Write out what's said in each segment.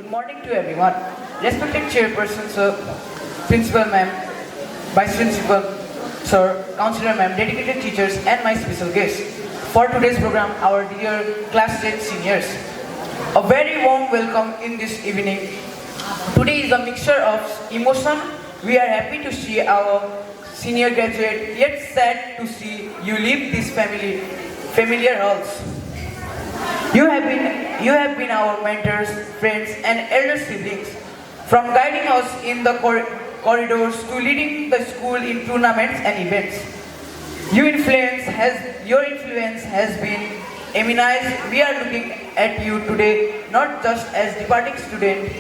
Good morning to everyone. Respected Chairperson Sir, Principal Ma'am, Vice Principal Sir, Counselor Ma'am, dedicated teachers and my special guests. For today's program, our dear Class 10 seniors. A very warm welcome in this evening. Today is a mixture of emotion. We are happy to see our senior graduate, yet sad to see you leave this familiar halls. You have been our mentors, friends, and elder siblings, from guiding us in the corridors to leading the school in tournaments and events. Your influence has been immense. We are looking at you today not just as departing student,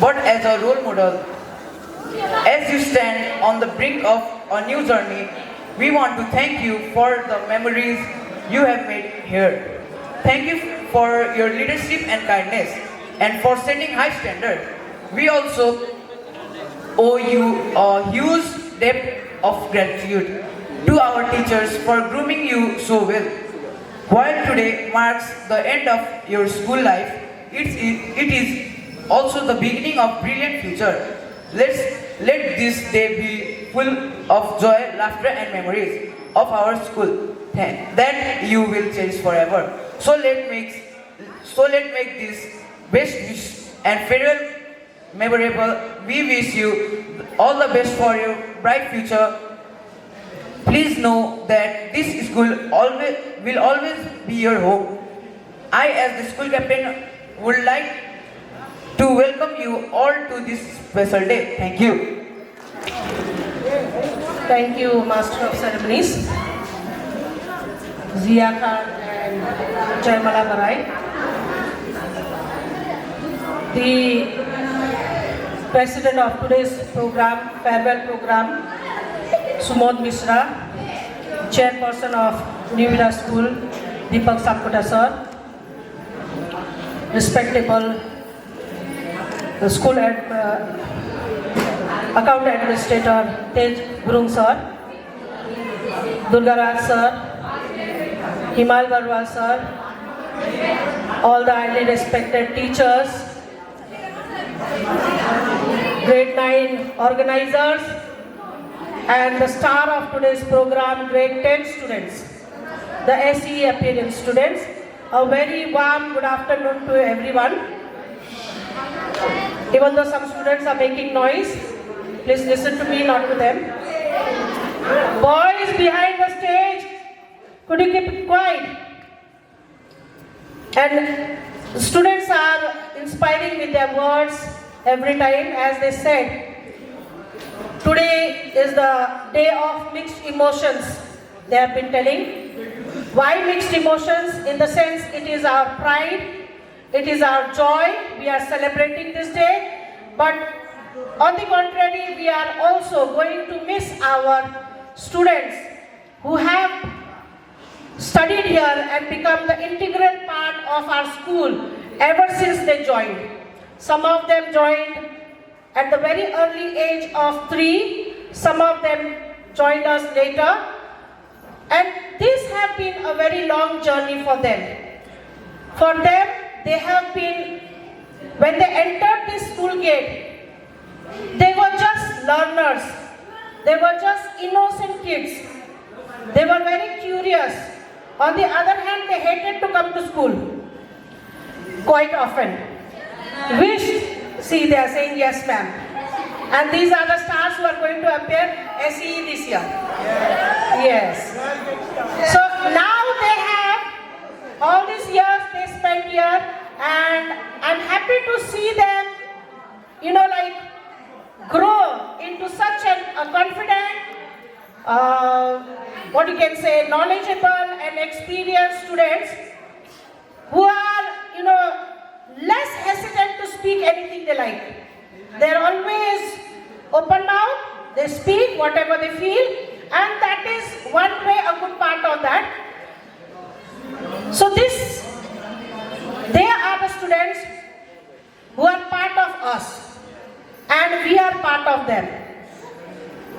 but as a role model. As you stand on the brink of a new journey, we want to thank you for the memories you have made here. Thank you for your leadership and kindness, and for setting high standard. We also owe you a huge debt of gratitude to our teachers for grooming you so well. While today marks the end of your school life, it is also the beginning of brilliant future. Let this day be full of joy, laughter, and memories of our school that you will cherish forever. So let make this best wish and farewell memorable. We wish you all the best for your bright future. Please know that this school will always be your home. I, as the school captain, would like to welcome you all to this special day. Thank you. Thank you, Master of Ceremonies, Zia Khan and Jaimala Barai. The president of today's program, farewell program, Sumod Mishra, chairperson of New Era School, Deepak Sakota sir, respectable school account administrator Tej Gurung sir, Durgaraj sir, Himal Barwal sir, all the highly respected teachers, grade 9 organizers, and the star of today's program, grade 10 students, the SE appearance students. A very warm good afternoon to everyone. Even though some students are making noise, please listen to me, not to them. Boys behind the stage, could you keep it quiet? And students are inspiring with their words every time, as they said. Today is the day of mixed emotions, they have been telling. Why mixed emotions? In the sense, it is our pride, it is our joy, we are celebrating this day. But on the contrary, we are also going to miss our students who have studied here and become the integral part of our school ever since they joined. Some of them joined at the very early age of 3, some of them joined us later, and this has been a very long journey for them. For them, they have been, when they entered this school gate, they were just learners, they were just innocent kids, they were very curious. On the other hand, they hated to come to school quite often. See, they are saying yes ma'am. And these are the stars who are going to appear SE this year. Yes. So now they have, all these years they spent here, and I'm happy to see them, grow into such a confident, knowledgeable and experienced students who are, less hesitant to speak anything they like. They're always open mouth, they speak whatever they feel, and that is one way, a good part of that. So they are the students who are part of us, and we are part of them.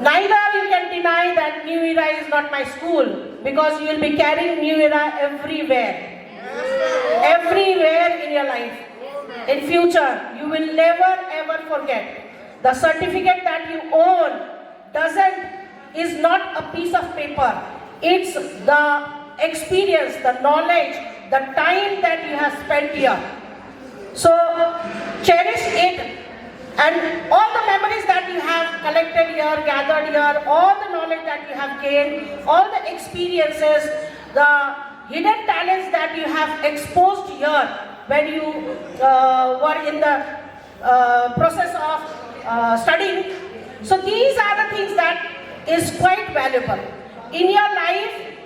Neither you can deny that New Era is not my school, because you will be carrying New Era everywhere. Everywhere in your life. in future, you will never ever forget. The certificate that you own is not a piece of paper. It's the experience, the knowledge, the time that you have spent here. So cherish it, and all the memories that you have collected here, gathered here, all the knowledge that you have gained, all the experiences, the hidden talents that you have exposed here when you were in the process of studying. So these are the things that is quite valuable. In your life,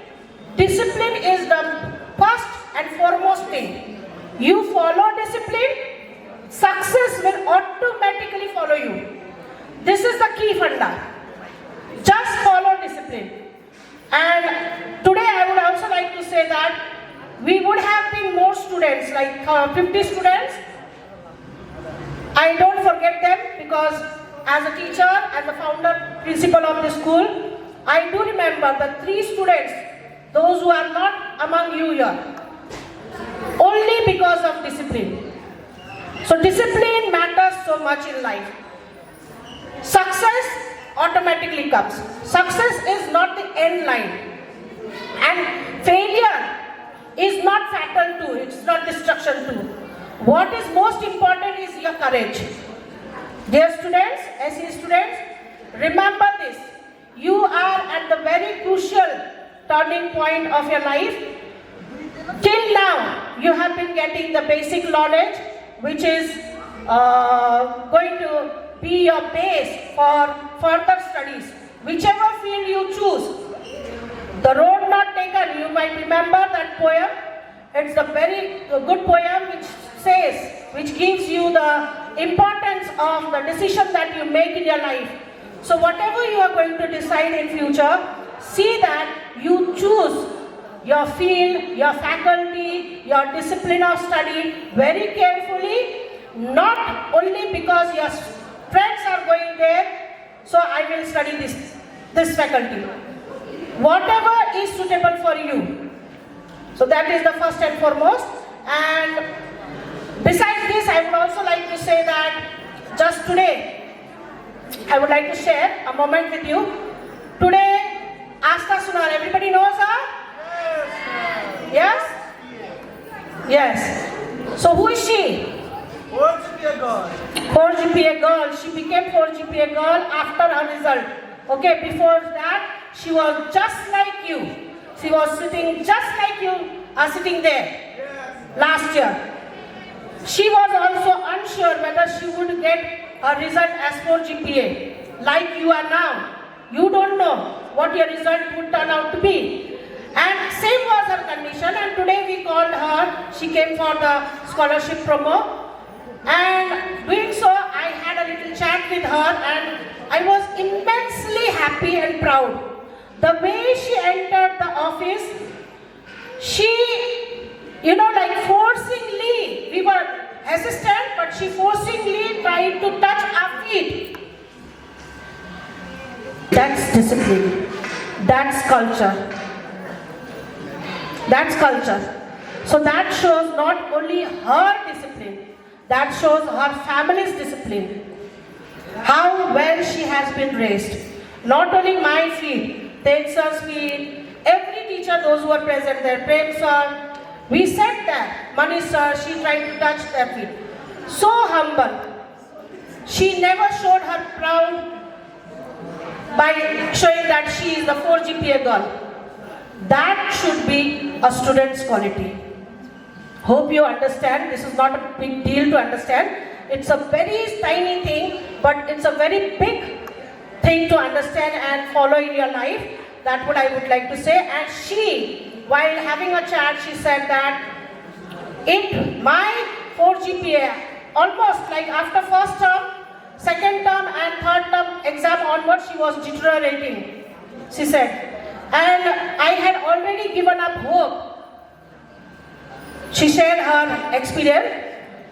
discipline is the first and foremost thing. You follow discipline, success will automatically follow you. This is the key funda. Just follow discipline. And today I would also like to say that we would have been more students, like 50 students. I don't forget them because as a teacher, as the founder, principal of the school, I do remember the 3 students, those who are not among you here, only because of discipline. So discipline matters so much in life. Success automatically comes. Success is not the end line. And failure is not fatal too, it's not destruction too. What is most important is your courage. Dear students, SE students, remember this. You are at the very crucial turning point of your life. Till now, you have been getting the basic knowledge, which is going to be your base for further studies. Whichever field you choose, the road not taken, you might remember that poem. It's a very good poem which gives you the importance of the decision that you make in your life. So whatever you are going to decide in future, see that you choose your field, your faculty, your discipline of study very carefully, not only because your friends are going there, so I will study this faculty. Whatever is suitable for you. So that is the first and foremost. And besides this, I would also like to say that just today, I would like to share a moment with you. Today, Astha Sunar, everybody knows her? Yes? Yes. So who is she? 4 GPA girl. 4 GPA girl. She became 4 GPA girl after her result. Okay, before that, she was just like you. She was sitting just like you are sitting there last year. She was also unsure whether she would get a result as 4 GPA, like you are now. You don't know what your result would turn out to be. And same was her condition, and today we called her. She came for the scholarship promo. And doing so, I had a little chat with her, and I was immensely happy and proud. The way she entered the office, she, like forcingly, we were hesitant, but she forcingly tried to touch our feet. That's discipline. That's culture. That's culture. So that shows not only her discipline, that shows her family's discipline. How well she has been raised. Not only my feet, Tej sir's feet, every teacher, those who are present there, Prem sir, we said that. Manish sir, she tried to touch their feet. So humble. She never showed her proud by showing that she is the 4 GPA girl. That should be a student's quality. Hope you understand. This is not a big deal to understand. It's a very tiny thing, but it's a very big thing to understand and follow in your life. That's what I would like to say. And she, while having a chat, she said that in my 4 GPA, almost like after first term, second term and third term exam onwards, she was deteriorating, she said. And I had already given up hope. She shared her experience,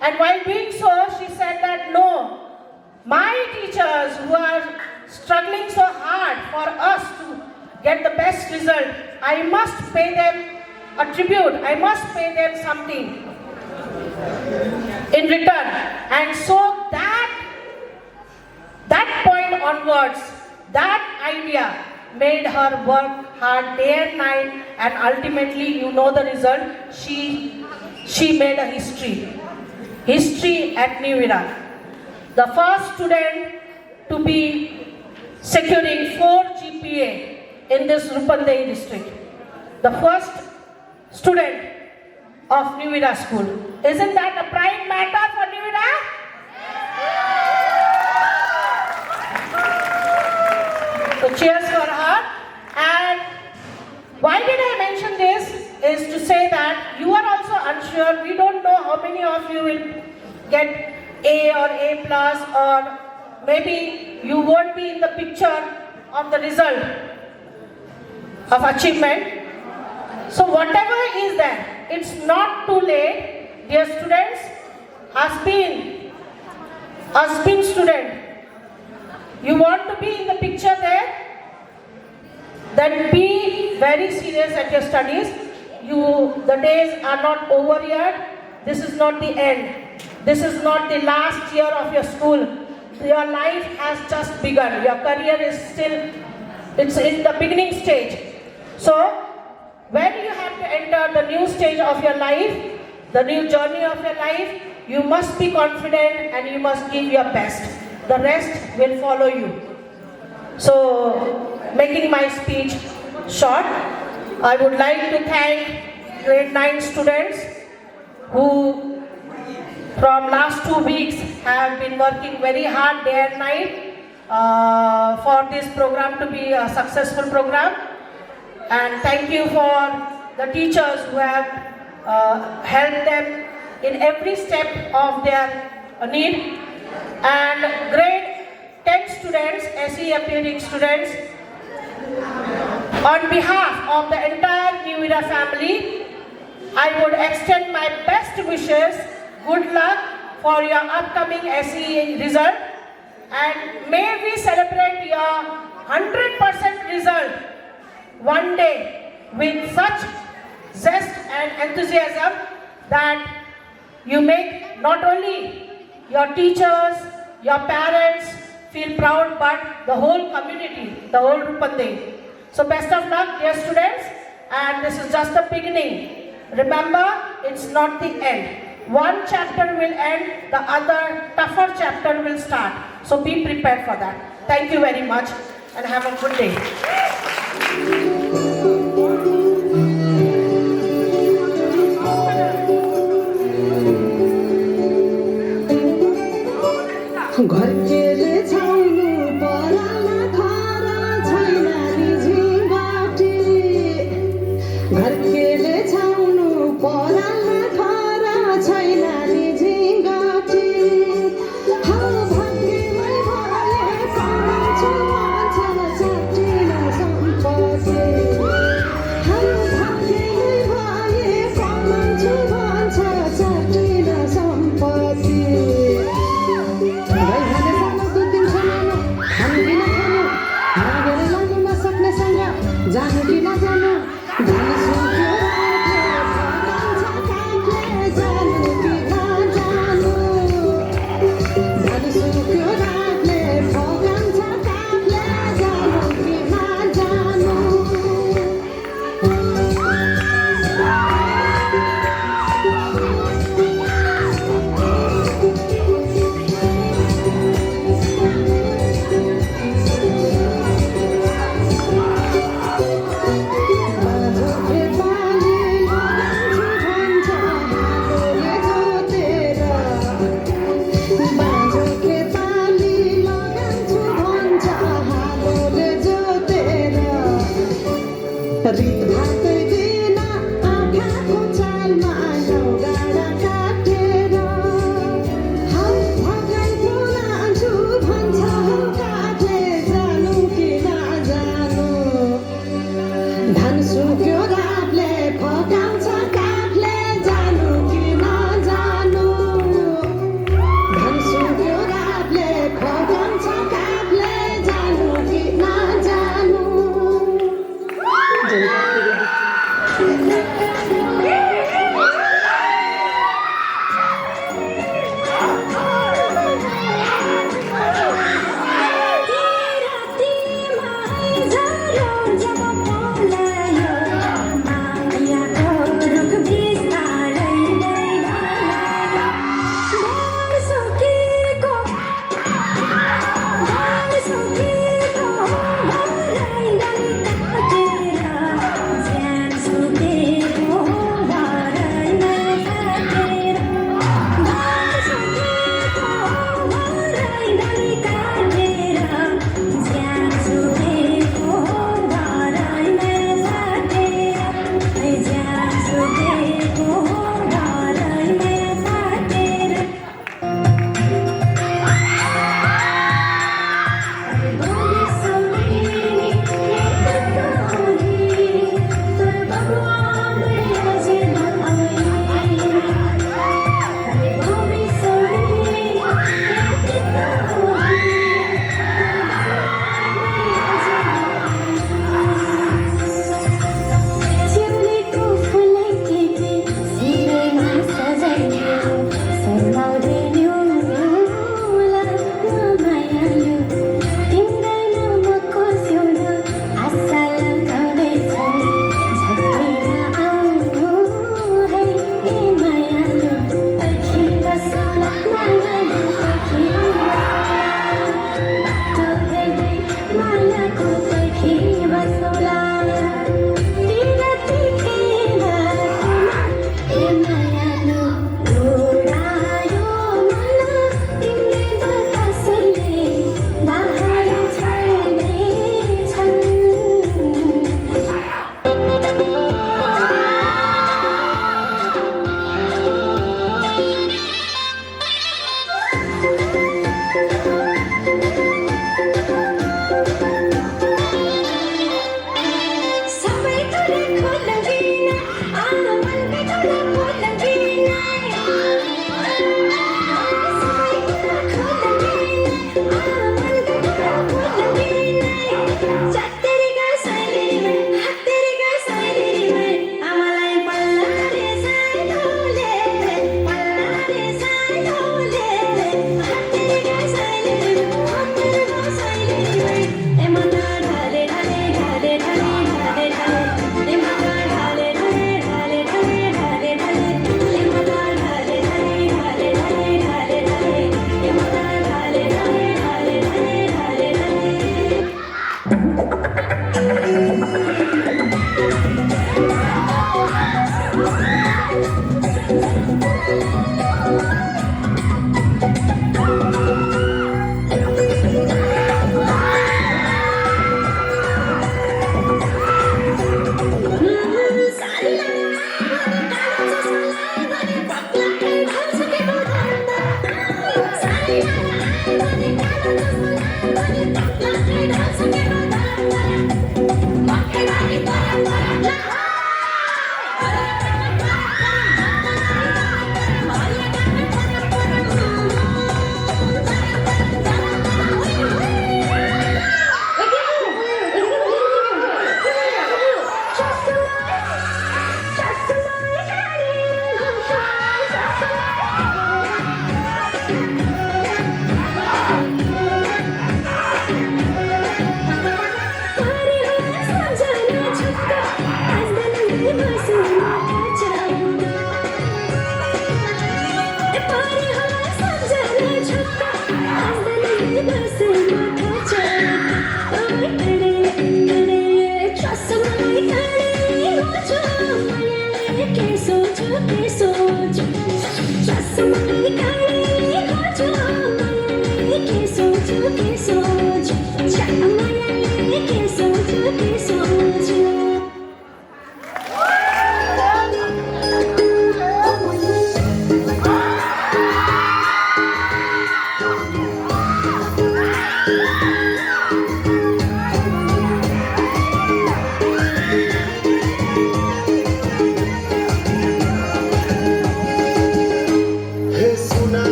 and while doing so, she said that no, my teachers who are struggling so hard for us to get the best result, I must pay them a tribute, I must pay them something. in return. And so that point onwards, that idea made her work hard day and night, and ultimately, you know the result. She made a history at New Era. The first student to be securing 4 GPA in this Rupandei district. The first student of New Era school. Isn't that a pride matter for New Era? So cheers for her. And why did I mention this is to say that you are also unsure. We don't know how many of you will get A or A plus, or maybe you won't be in the picture of the result of achievement. So whatever is there, it's not too late. Dear students, Asbin student, you want to be in the picture there? Then be very serious at your studies. The days are not over yet. This is not the end. This is not the last year of your school. Your life has just begun. Your career is still, it's in the beginning stage. So, when you have to enter the new stage of your life, the new journey of your life, you must be confident and you must give your best. The rest will follow you. So, making my speech short, I would like to thank grade 9 students who from last 2 weeks have been working very hard day and night for this program to be a successful program. And thank you for the teachers who have helped them in every step of their need. And grade 10 students, SE appearing students, on behalf of the entire New Era family, I would extend my best wishes, good luck for your upcoming SE result, and may we celebrate your 100% result one day with such zest and enthusiasm that you make not only your teachers, your parents feel proud, but the whole community, the whole Rupandei. So best of luck, dear students, and this is just the beginning. Remember, it's not the end. One chapter will end, the other tougher chapter will start. So be prepared for that. Thank you very much and have a good day. घर के छाउनु पराला खरा छैन झिङ्गाटी घर के छाउनु पराला खरा छैन झिङ्गाटी how भाग्यमै भए पाउँछु भन्छ चट्टिन सम्पत्ति हाउ भाग्यमै भए पाउँछु भन्छ चट्टिन सम्पत्ति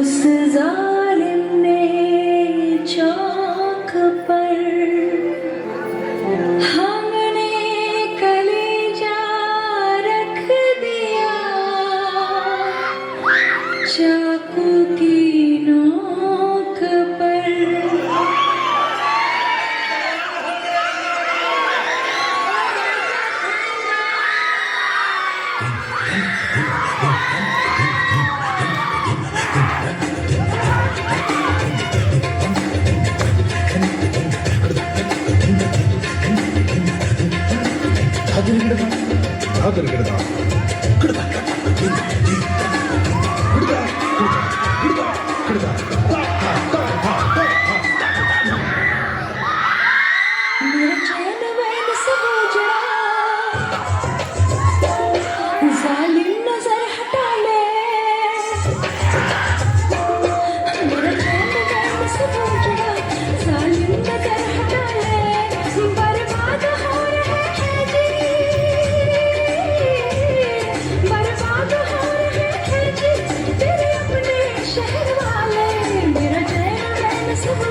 उस जालिम ने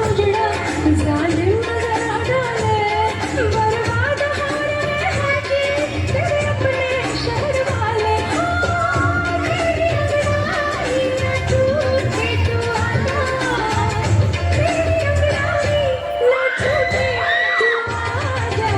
उजड़ा जालिम जरा डाले बर्बाद हो रहे हैं जी तेरे अपने शहर वाले तेरी अंगड़ाई न टूटे तू आजा तेरी अंगड़ाई न टूटे तू आजा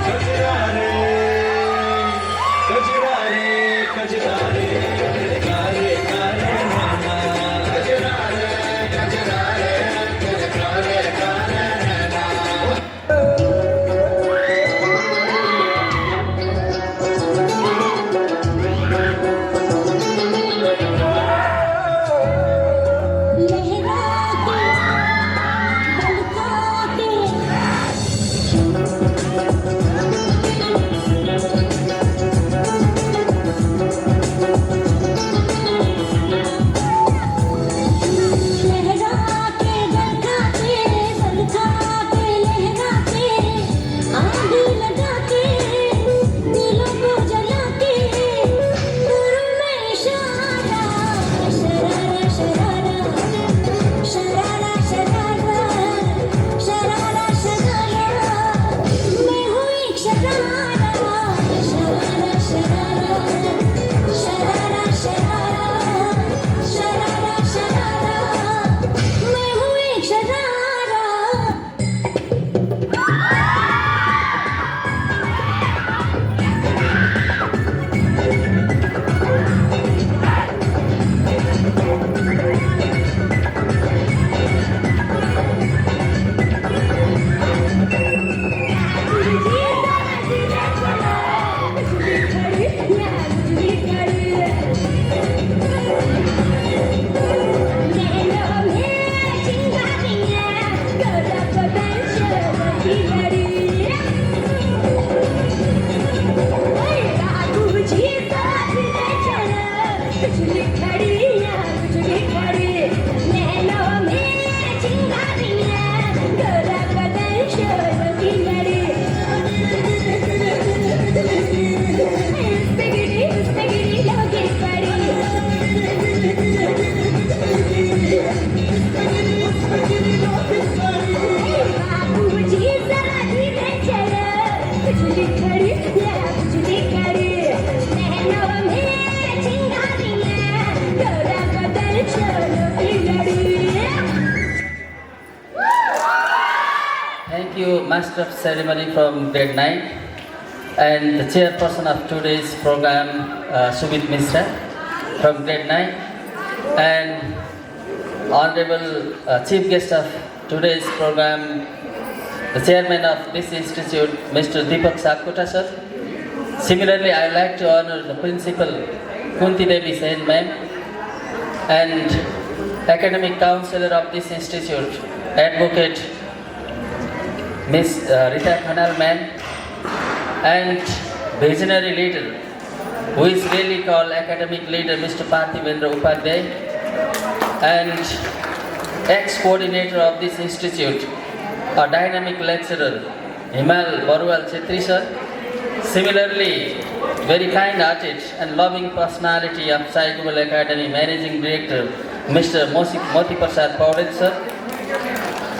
Thank you, Master of Ceremony from grade 9 and the chairperson of today's program, Sumit Mishra from grade 9 and honorable chief guest of today's program, the chairman of this institute, Mr. Deepak Sakota sir. Similarly, I would like to honor the principal, Kunti Devi Sen ma'am, and academic counselor of this institute, Advocate Miss Rita Khanal ma'am, and visionary leader, who is really called academic leader, Mr. Parthivendra Upadhyay, and ex-coordinator of this institute, a dynamic lecturer, Himal Barwal Chetri sir. Similarly, very kind-hearted and loving personality of Sai Gobel Academy Managing Director, Mr. Moti Prasad Paudit sir.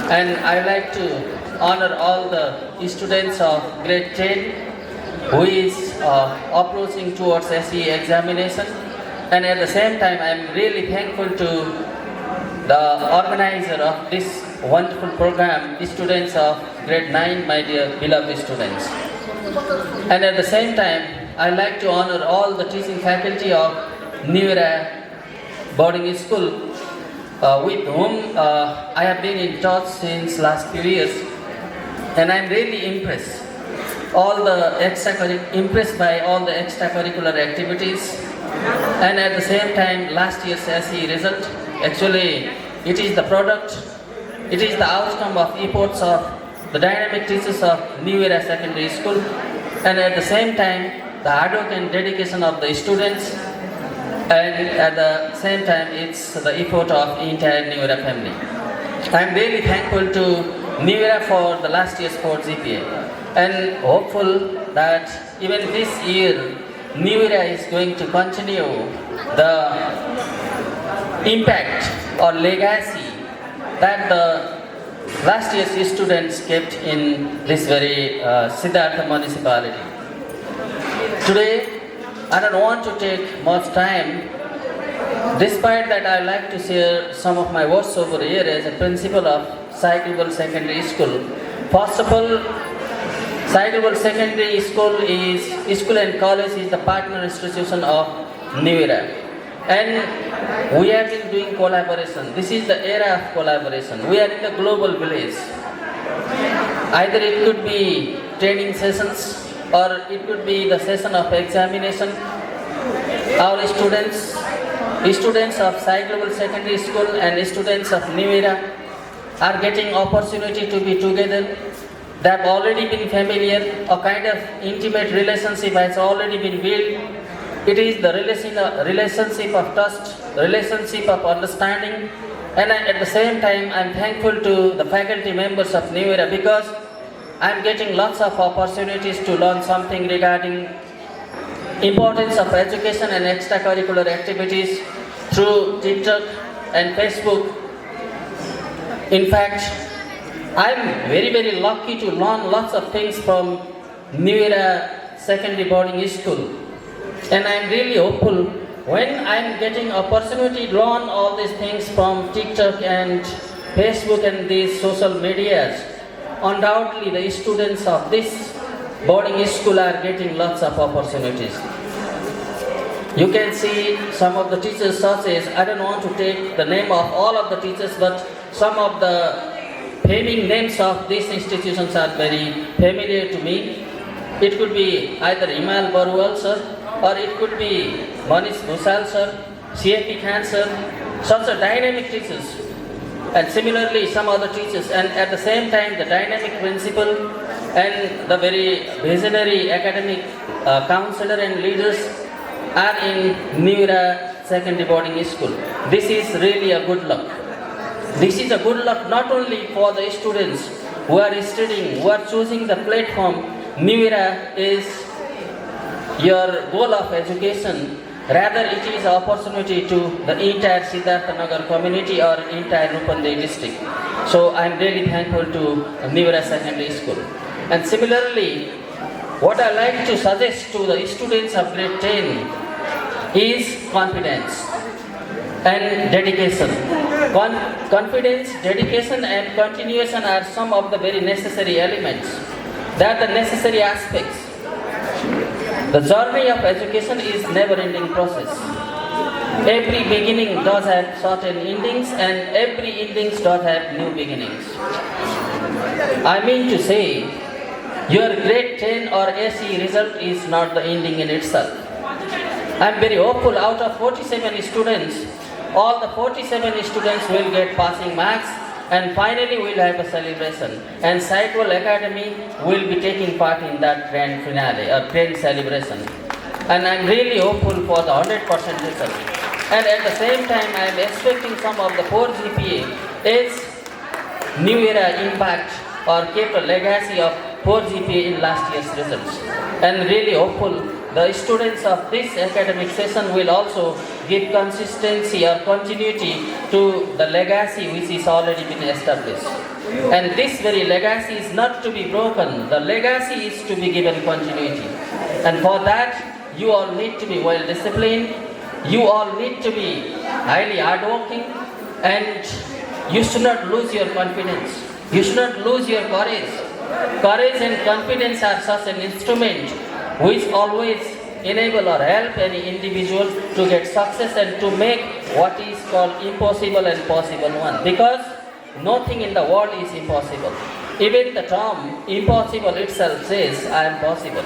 And I would like to honor all the students of grade 10 who is approaching towards SE examination. And at the same time, I am really thankful to the organizer of this wonderful program, the students of grade 9, my dear beloved students. And at the same time, I like to honor all the teaching faculty of New Era Boarding School, with whom I have been in touch since last few years. And I am really impressed by all the extracurricular activities. And at the same time, last year's SE result, actually, it is the product, it is the outcome of efforts of the dynamic teachers of New Era Secondary School, and at the same time, the hard work and dedication of the students, and at the same time, it's the effort of the entire New Era family. I am really thankful to New Era for the last year's sports GPA, and hopeful that even this year, New Era is going to continue the impact or legacy that the last year's students kept in this very Siddhartha municipality. Today, I don't want to take much time. Despite that, I like to share some of my words over here as a principal of Cyclable Secondary School. First of all, Cyclable Secondary School and college is the partner institution of New Era. And we have been doing collaboration. This is the era of collaboration. We are in the global village. Either it could be training sessions or it could be the session of examination. Our students of Cyclable Secondary School and students of New Era are getting opportunity to be together. They have already been familiar, a kind of intimate relationship has already been built. It is the relationship of trust, relationship of understanding, and at the same time I am thankful to the faculty members of New Era because I am getting lots of opportunities to learn something regarding importance of education and extracurricular activities through TikTok and Facebook. In fact, I am very, very lucky to learn lots of things from New Era Secondary Boarding School. And I am really hopeful when I am getting opportunity to learn all these things from TikTok and Facebook and these social medias. Undoubtedly, the students of this boarding school are getting lots of opportunities. You can see some of the teachers such as, I don't want to take the name of all of the teachers, but some of the naming names of these institutions are very familiar to me. It could be either Imal Baruwal sir, or it could be Manish Bhusal sir, CFP Khan sir, such a dynamic teachers. And similarly some other teachers, and at the same time the dynamic principal and the very visionary academic counselor and leaders are in New Era Secondary Boarding School. This is really a good luck. This is a good luck not only for the students who are studying, who are choosing the platform. New Era is your goal of education. Rather, it is an opportunity to the entire Siddhartha Nagar community or entire Rupandey district. So I am really thankful to New Era Secondary School. And similarly, what I like to suggest to the students of grade 10 is confidence and dedication. Confidence, dedication and continuation are some of the very necessary elements. They are the necessary aspects. The journey of education is never-ending process. Every beginning does have certain endings and every endings does have new beginnings. I mean to say, your grade 10 or SE result is not the ending in itself. I am very hopeful out of 47 students, all the 47 students will get passing marks and finally we will have a celebration. And Cyclable Academy will be taking part in that grand finale or grand celebration. And I am really hopeful for the 100% result. And at the same time I am expecting some of the 4 GPA is New Era impact or kept a legacy of 4 GPA in last year's results. And really hopeful the students of this academic session will also give consistency or continuity to the legacy which is already been established. And this very legacy is not to be broken. The legacy is to be given continuity. And for that, you all need to be well disciplined. You all need to be highly hardworking. And you should not lose your confidence. You should not lose your courage. Courage and confidence are such an instrument which always enable or help any individual to get success and to make what is called impossible and possible one. Because nothing in the world is impossible. Even the term impossible itself says I am possible.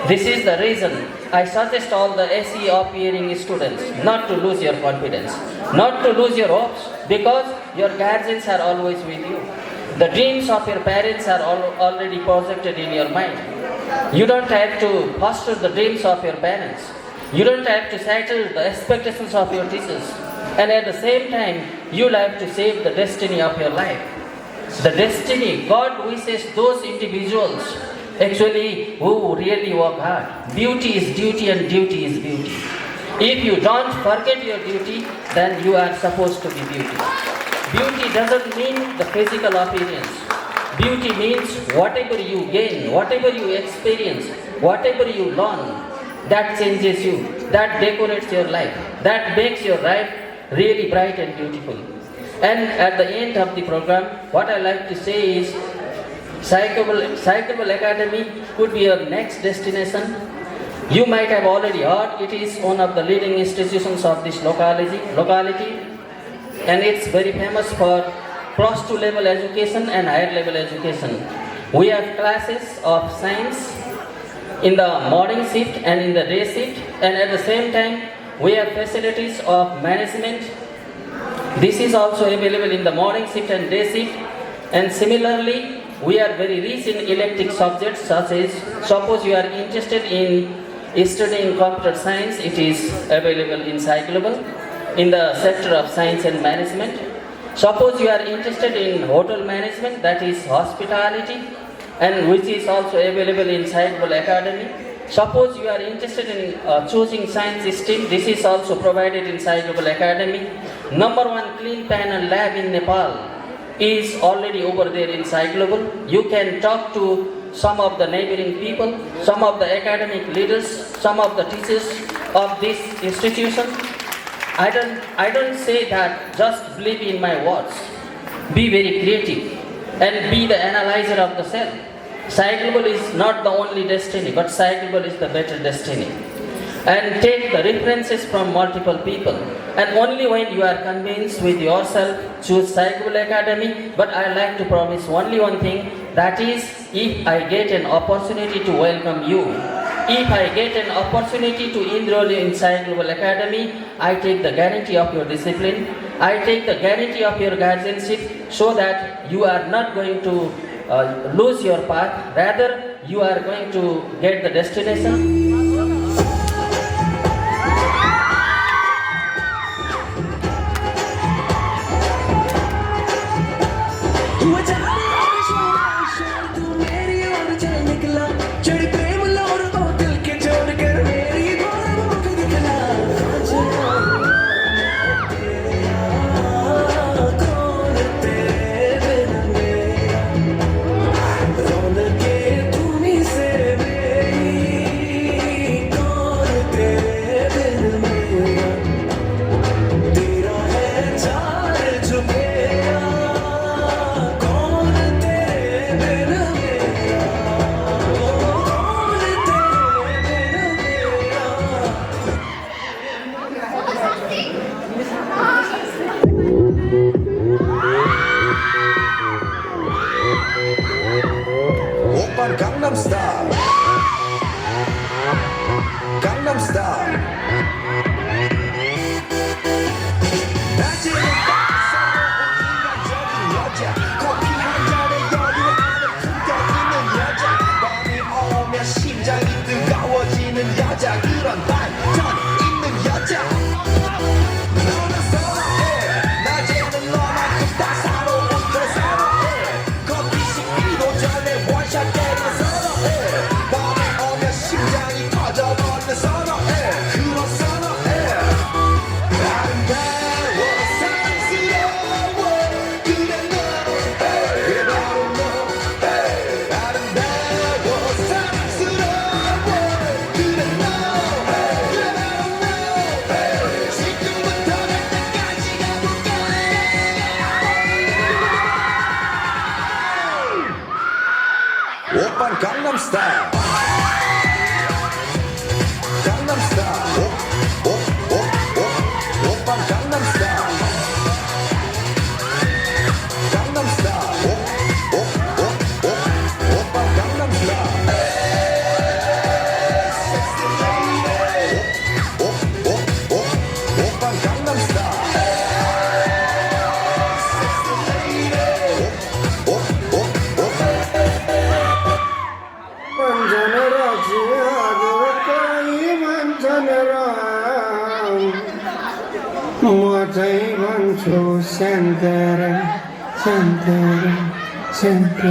This is the reason I suggest all the SE appearing students not to lose your confidence, not to lose your hopes, because your guardians are always with you. The dreams of your parents are already projected in your mind. You don't have to foster the dreams of your parents. You don't have to settle the expectations of your teachers. And at the same time, you'll have to save the destiny of your life. The destiny, God wishes those individuals actually who really work hard. Beauty is duty and duty is beauty. If you don't forget your duty, then you are supposed to be beauty. Beauty doesn't mean the physical appearance. Beauty means whatever you gain, whatever you experience, whatever you learn, that changes you, that decorates your life, that makes your life really bright and beautiful. And at the end of the program, what I like to say is Psychable Academy could be your next destination. You might have already heard it is one of the leading institutions of this locality, and it's very famous for plus 2 level education and higher level education. We have classes of science in the morning shift and in the day shift, and at the same time we have facilities of management. This is also available in the morning shift and day shift, and similarly we are very rich in elective subjects, such as suppose you are interested in studying computer science, it is available in Cyclable in the sector of science and management. Suppose you are interested in hotel management, that is hospitality, and which is also available in Cyclable Academy. Suppose you are interested in choosing science stream, this is also provided in Cyclable Academy. #1 clean panel lab in Nepal is already over there in Cyclable. You can talk to some of the neighboring people, some of the academic leaders, some of the teachers of this institution. I don't say that just believe in my words. Be very creative and be the analyzer of the self. Cyclable is not the only destiny, but Cyclable is the better destiny. And take the references from multiple people. And only when you are convinced with yourself, choose Cyclable Academy. But I like to promise only one thing, that is, if I get an opportunity to welcome you, if I get an opportunity to enroll you in Cyclable Academy, I take the guarantee of your discipline, I take the guarantee of your guardianship, so that you are not going to lose your path, rather you are going to get the destination. Gangnam Style. Gangnam Style. 낮에는 인간적인 여자, 커피 한 잔에 여유 안에 품격 있는 여자, 밤이 오면 심장이 뜨거워지는 여자, 그런 반전 있는 여자. 너는 선호해, 낮에는 너만큼 따사로운 걸 선호해. 커피 식기도 전에 원샷 때리는 선호해. 밤이 오면 심장이 터져버리는 선호해. 그런 선호해. 아름다워 사랑스러워 그래 너 그래 바로 너 아름다워 사랑스러워 그래 너 그래 바로 너 지금부터 갈 때까지 가볼까. 오빤 강남스타일. 강남스타일. 오빤 강남스타일. 강남스타일. 오빤 강남스타일. Sexy lady. 오빤 강남스타일. Sexy lady. 만전해라 지하고 거의 만전해라 뭐자이 반초 센테라 센테라 센테라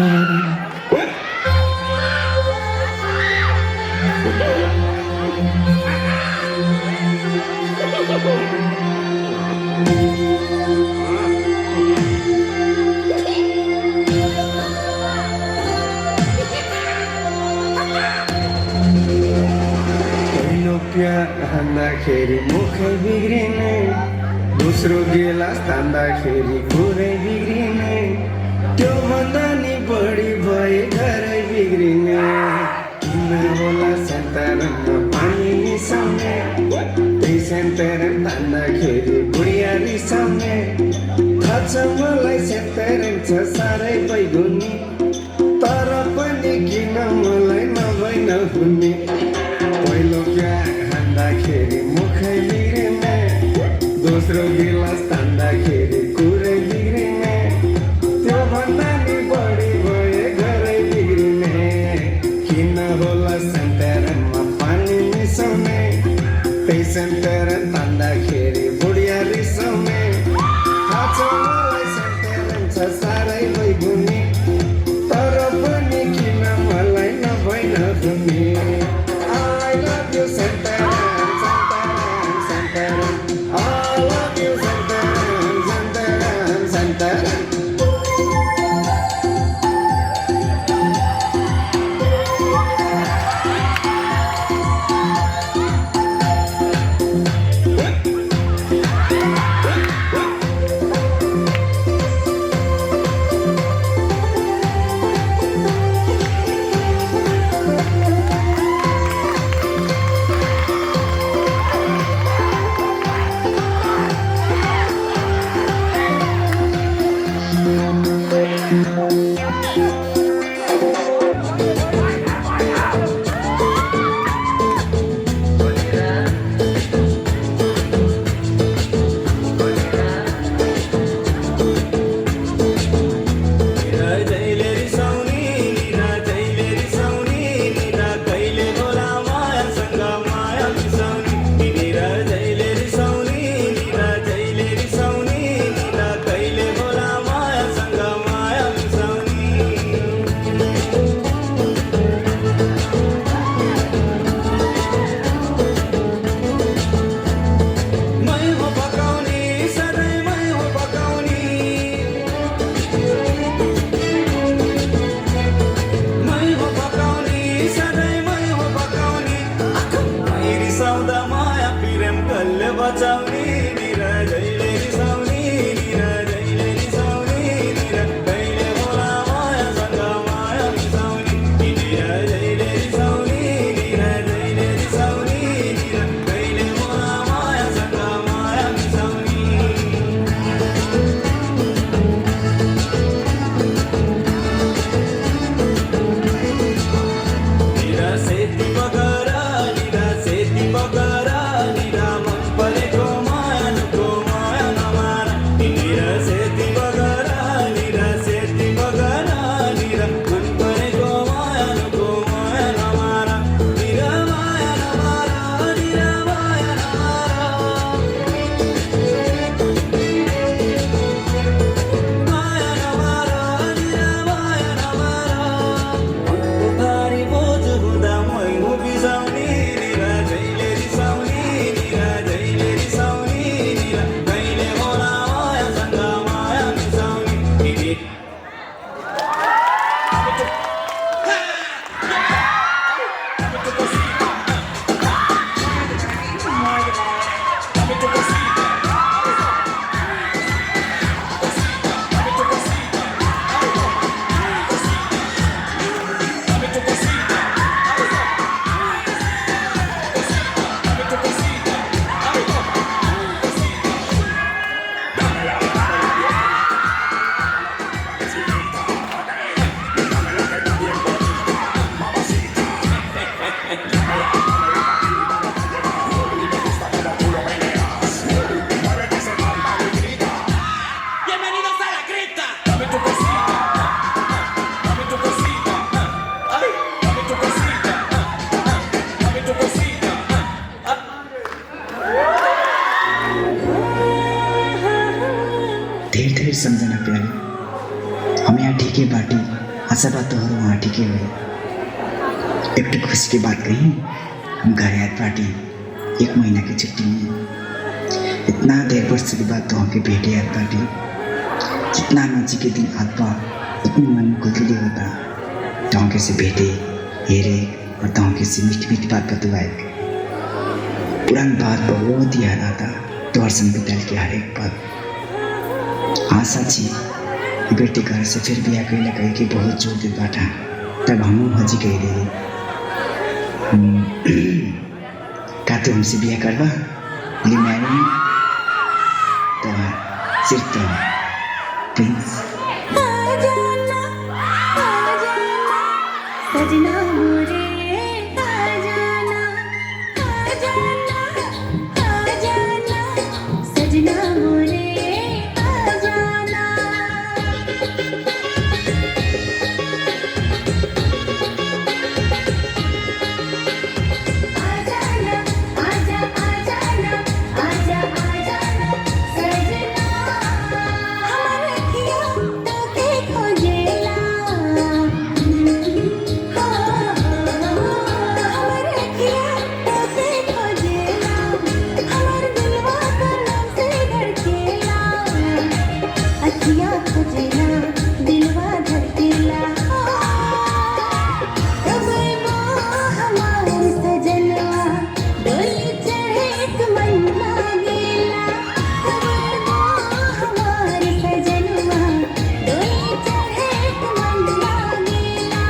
प्यार हान्दाखेरि मुखै बिग्रिने दोस्रो गिलास तान्दाखेरि कुरै बिग्रिने त्यो भन्दा नि बढी भए घरै बिग्रिने किन होला सन्तानमा पानी मिसाउने त्यही सेन्टेरन तान्दाखेरि बुढिया रिसाउने थाहा छ मलाई सेन्टेरन छ साह्रै बैगुनी तर पनि किन मलाई नभई नहुने पहिलो प्यार हान्दाखेरि मुखै बिग्रिने दोस्रो गिलास तान्दाखेरि कुरै बिग्रिने त्यो भन्दा नि बढी भए घरै बिग्रिने किन होला सेन्टेरनमा पानी मिसाउने त्यही सेन्टेरन तान्दाखेरि बुढिया रिसाउने थाहा छ मलाई सेन्टेरन छ साह्रै बैगुनी तर पनि किन मलाई नभई नहुने I love you Santaran, Santaran, Santaran I love you Santaran, Santaran, Santaran सम्झना प्यारी हम यहाँ ठीके बाटी आशा बातों वहाँ ठीके हुए। एक तो खुशी की बात कही, हम घर आए पार्टी 1 महीना की छुट्टी में। इतना देर वर्ष के बाद तो हमके भेटे याद पार्टी, जितना नजी के दिन हाथ पा उतनी मन में खुद होता। तो हमके से भेटे हेरे और तो हमके से मीठी मीठी बात बतवाए। पुरानी बात बहुत याद आता तोहर संग बिताल के हर एक पल। हाँ साची बेटी घर से फिर बिया कैला कह के बहुत जोर दे बाटा तब हम हजी कह दे का तू हमसे बिया करवा ली मैंने तो सिर्फ तो प्लीज सजना मोरे आ जाना सजना मोरे आ जाना आजा आजा आजा आजा सजना हमार अखियाँ तोके खोजेला हमार अखियाँ तोके खोजेला हमार दिलवा करम से धड़केला अखियाँ खोजेला दिलवा धड़केला कबई वो हमार सजनवा डोली चढ़े मन लागेला कबई वो हमार सजनवा डोली चढ़े मन लागेला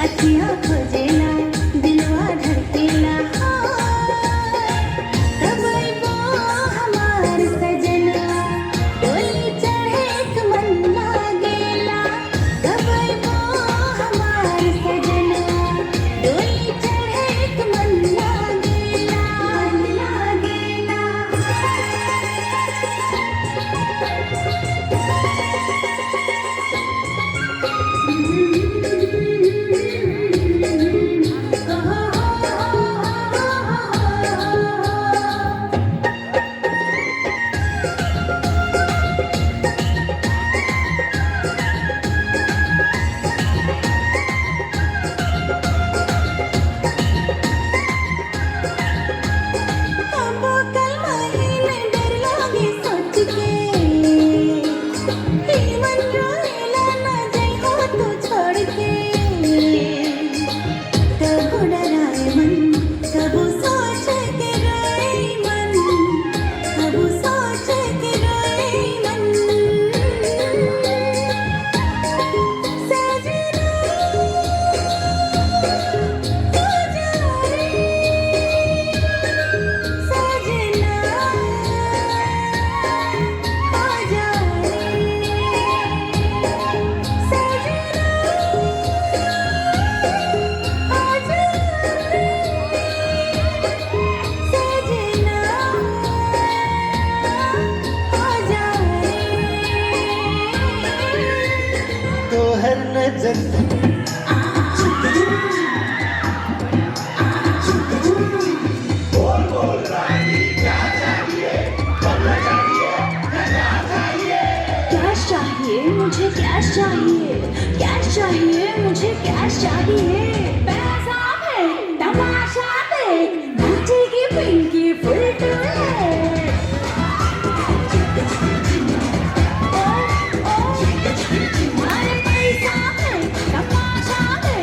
अखियाँ खोजेला दिलवा धड़केला कबई वो हमार सजनवा डोली चढ़े मन लागेला कबई वो हमार सजनवा डोली चढ़े मन लागेला कल महीने डर लागे सोच के मन रोएला ना जाई हो तू छोड़ के कबू डराए मन कबू सोच के रोए मन कबू सोच के रोए मन सजना तोहर नजर कैश चाहिए मुझे कैश चाहिए कैश चाहिए मुझे कैश चाहिए पैसा है तमाशा है बच्चे की पिंकी फुल टू है अरे पैसा है तमाशा है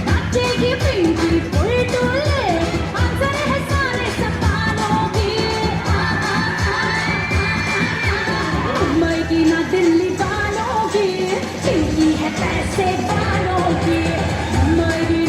बच्चे की पिंकी फुल टू है अंदर है सारे सपनों की मुंबई की ना दिल्ली वालों की पिंकी है पैसे वालों की मुंबई की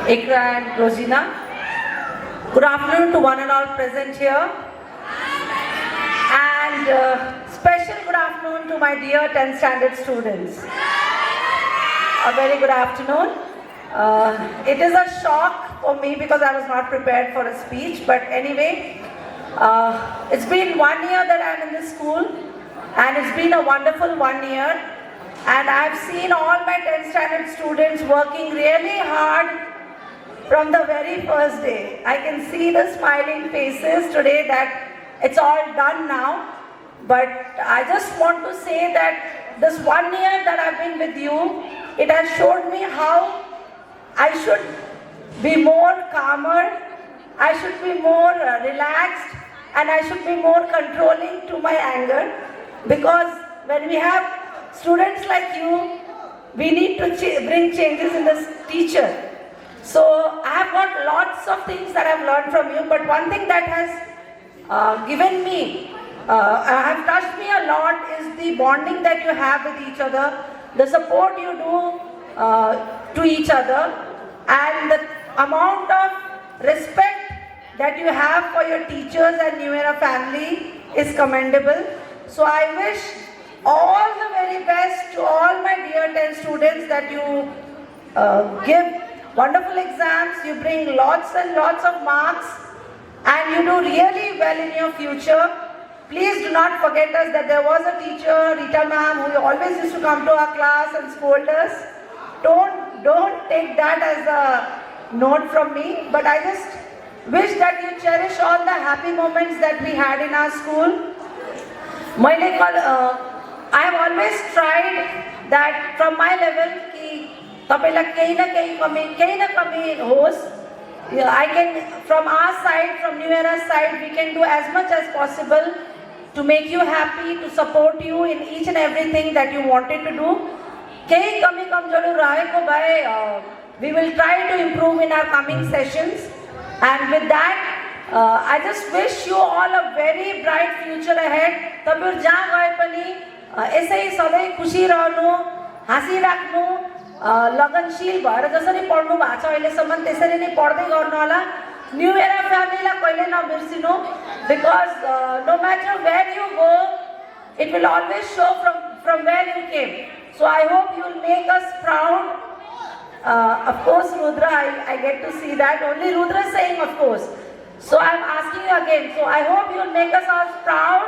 Ikra and Rosina. Good afternoon to one and all present here. And special good afternoon to my dear 10th standard students. A very good afternoon. It is a shock for me because I was not prepared for a speech, but anyway, it's been 1 year that I'm in this school, and it's been a wonderful 1 year, and I've seen all my 10th standard students working really hard from the very first day. I can see the smiling faces today that it's all done now, but I just want to say that this 1 year that I've been with you, it has showed me how I should be more calmer, I should be more relaxed, and I should be more controlling to my anger, because when we have students like you, we need to bring changes in the teacher. So I have got lots of things that I've learned from you, but one thing that has given me, have touched me a lot is the bonding that you have with each other, the support you do to each other, and the amount of respect that you have for your teachers and New Era family is commendable. So I wish all the very best to all my dear 10 students, that you give wonderful exams, you bring lots and lots of marks, and you do really well in your future. Please do not forget us that there was a teacher, Rita ma'am, who always used to come to our class and scold us. Don't take that as a note from me, but I just wish that you cherish all the happy moments that we had in our school. I have always tried that from my level, I can, from our side, from New Era side, we can do as much as possible to make you happy, to support you in each and everything that you wanted to do. We will try to improve in our coming sessions, and with that, I just wish you all a very bright future ahead. तपाईहरु जहाँ गए पनि यसै सधैँ खुशी रहनु, हाँसिराख्नु, लगनशील भएर जसरी पढ्नु भएको छ अहिलेसम्म त्यसरी नै पढ्दै गर्नु होला. न्यू एरा फ्यामिलीलाई कहिले नबिर्सिनु, because no matter where you go, it will always show from where you came. So I hope you will make us proud. Of course, Rudra, I get to see that. Only Rudra is saying, of course. So I'm asking you again. So I hope you will make us all proud.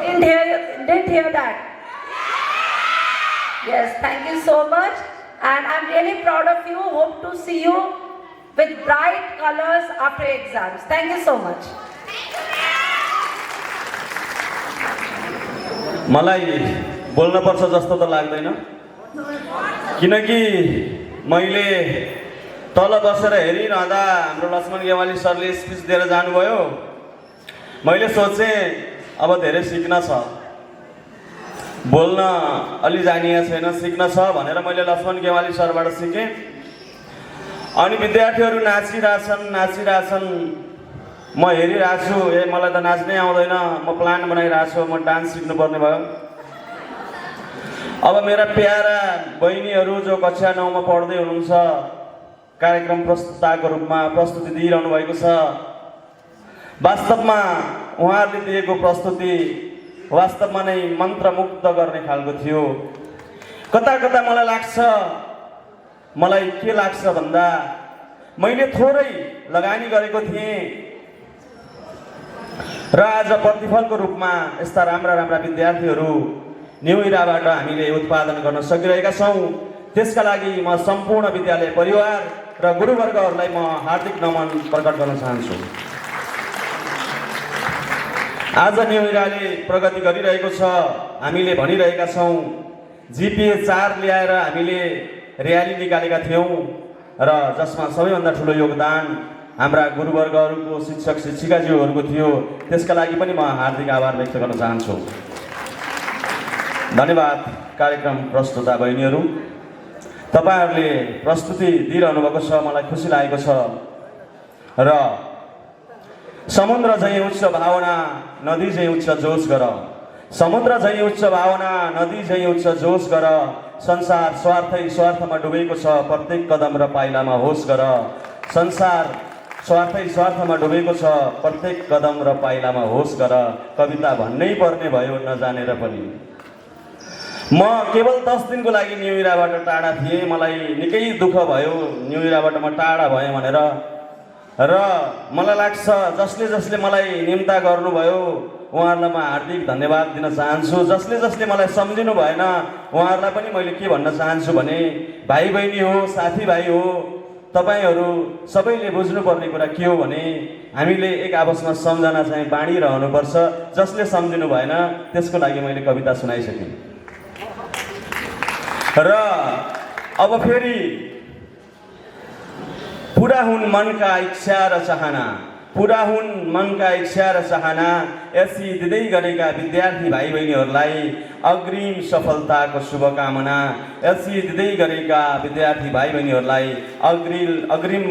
Didn't hear that? Yes, thank you so much. And I'm really proud of you. Hope to see you with bright colors after exams. Thank you so much. मलाई बोल्न पर्छ जस्तो त लाग्दैन, किनकि मैले तल बसेर हेरिरहँदा हाम्रो लक्ष्मण गेवाली सरले स्पिच दिएर जानुभयो. मैले सोचेँ अब धेरै सिक्न छ, बोल्न अलि जानिया छैन, सिक्न छ भनेर मैले लक्ष्मण गेवाली सरबाट सिकेँ. अनि विद्यार्थीहरू नाचिरहेछन्, म हेरिरहेको छु, मलाई त नाच्नै आउँदैन, म प्लान बनाइरहेको छु, म डान्स सिक्नुपर्ने भयो. अब मेरा प्यारा बहिनीहरू जो कक्षा 9 मा पढ्दै हुनुहुन्छ, कार्यक्रम प्रस्तुताको रूपमा प्रस्तुति दिइरहनु भएको छ, वास्तवमा उहाँहरूले दिएको प्रस्तुति वास्तवमा नै मन्त्रमुग्ध गर्ने खालको थियो. कता कता मलाई के लाग्छ भन्दा मैले थोरै लगानी गरेको थिएँ र आज प्रतिफलको रूपमा यस्ता राम्रा विद्यार्थीहरू न्यू इराबाट हामीले उत्पादन गर्न सकिरहेका छौँ. त्यसका लागि म सम्पूर्ण विद्यालय परिवार र गुरुवर्गहरूलाई म हार्दिक नमन प्रकट गर्न चाहन्छु. आज न्यू इराले प्रगति गरिरहेको छ. हामीले भनिरहेका छौँ GPA 4 ल्याएर हामीले र्याली निकालेका थियौँ र जसमा सबैभन्दा ठुलो योगदान हाम्रा गुरुवर्गहरूको शिक्षक शिक्षिकाज्यूहरूको थियो. त्यसका लागि पनि म हार्दिक आभार व्यक्त गर्न चाहन्छु. धन्यवाद कार्यक्रम प्रस्तुता बहिनीहरू, तपाईहरुले प्रस्तुति दिइरहनु भएको छ, मलाई खुसी लागेको छ. र समुद्र झैं उच्च भावना नदी झैं उच्च जोश गर, समुद्र झैं उच्च भावना नदी झैं उच्च जोश गर, संसार स्वार्थमा डुबेको छ प्रत्येक कदम र पाइलामा होस गर संसार स्वार्थमा डुबेको छ प्रत्येक कदम र पाइलामा होस गर कविता भन्नै पर्ने भयो नजानेर पनि म केवल 10 दिनको लागि न्यू इराबाट टाढा थिएँ मलाई निकै दुःख भयो न्यू इराबाट म टाढा भएँ भनेर र मलाई लाग्छ जसले मलाई निम्ता गर्नुभयो उहाँहरूलाई म हार्दिक धन्यवाद दिन चाहन्छु जसले मलाई सम्झिनु भएन उहाँहरूलाई पनि मैले के भन्न चाहन्छु भने भाइ बहिनी हो साथीभाइ हो तपाईहरू सबैले बुझ्नुपर्ने कुरा के हो भने हामीले एक आपसमा सम्झना चाहिँ बाँडिरहनुपर्छ जसले सम्झिनु भएन त्यसको लागि मैले कविता सुनाइसकेँ र अब फेरि पूरा हुन् मनका इच्छा र चाहना पूरा हुन् मनका इच्छा र चाहना एसई दिँदै गरेका विद्यार्थी भाइ बहिनीहरूलाई अग्रिम सफलताको शुभकामना एसई दिँदै गरेका विद्यार्थी भाइ बहिनीहरूलाई अग्रिम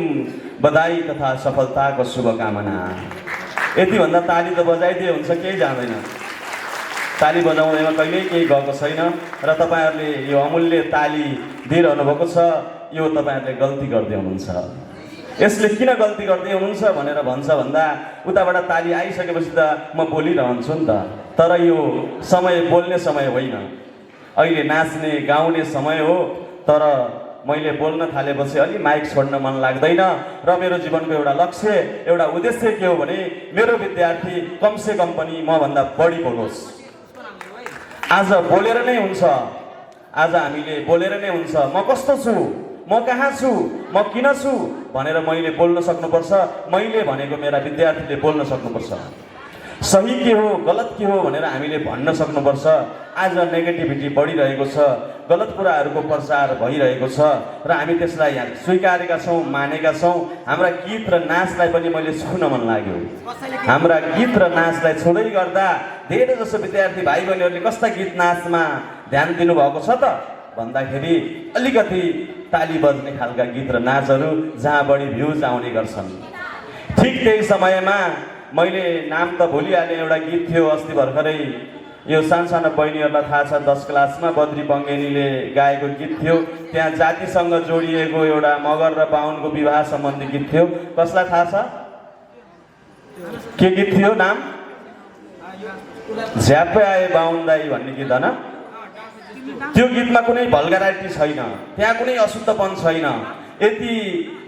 बधाई तथा सफलताको शुभकामना यति भन्दा ताली त बजाइदिए हुन्छ केही जाँदैन ताली बजाउँदैमा कहिल्यै केही गएको छैन र तपाईहरुले यो अमूल्य ताली दिइरहनु भएको छ यो तपाईहरुले गल्ती गर्दै हुनुहुन्छ यसले किन गल्ती गर्दै हुनुहुन्छ भनेर भन्छ भन्दा उताबाट ताली आइसकेपछि त म बोलिरहन्छु नि त तर यो समय बोल्ने समय होइन अहिले नाच्ने गाउने समय हो तर मैले बोल्न थालेपछि अलि माइक छोड्न मन लाग्दैन र मेरो जीवनको एउटा लक्ष्य एउटा उद्देश्य के हो भने मेरो विद्यार्थी कमसे कम पनि म भन्दा बढी बोलोस् आज बोलेर नै हुन्छ आज हामीले बोलेर नै हुन्छ म कस्तो छु म कहाँ छु म किन छु भनेर मैले बोल्न सक्नुपर्छ मैले भनेको मेरा विद्यार्थीले बोल्न सक्नुपर्छ सही के हो गलत के हो भनेर हामीले भन्न सक्नुपर्छ आज नेगेटिभिटी बढिरहेको छ गलत कुराहरूको प्रचार भइरहेको छ र हामी त्यसलाई स्वीकारेका छौँ मानेका छौँ हाम्रा गीत र नाचलाई पनि मैले छुन मन लाग्यो हाम्रा गीत र नाचलाई छुँदै गर्दा धेरै जसो विद्यार्थी भाइ बहिनीहरूले कस्ता गीत नाचमा ध्यान दिनुभएको छ त भन्दाखेरि अलिकति ताली बज्ने खालका गीत र नाचहरू जहाँ बढी भ्युज आउने गर्छन् ठिक त्यही समयमा मैले नाम त भुलिहालेँ एउटा गीत थियो अस्ति भर्खरै यो सानो बहिनीहरूलाई थाहा छ 10 क्लासमा बद्री बङ्गेनीले गाएको गीत थियो त्यहाँ जातिसँग जोडिएको एउटा मगर र बाहुनको विवाह सम्बन्धी गीत थियो कसलाई थाहा छ के गीत थियो नाम झ्याप्पै आए बाहुन दाई भन्ने गीत होइन त्यो गीतमा कुनै भल्गरालिटी छैन त्यहाँ कुनै अशुद्धपन छैन यति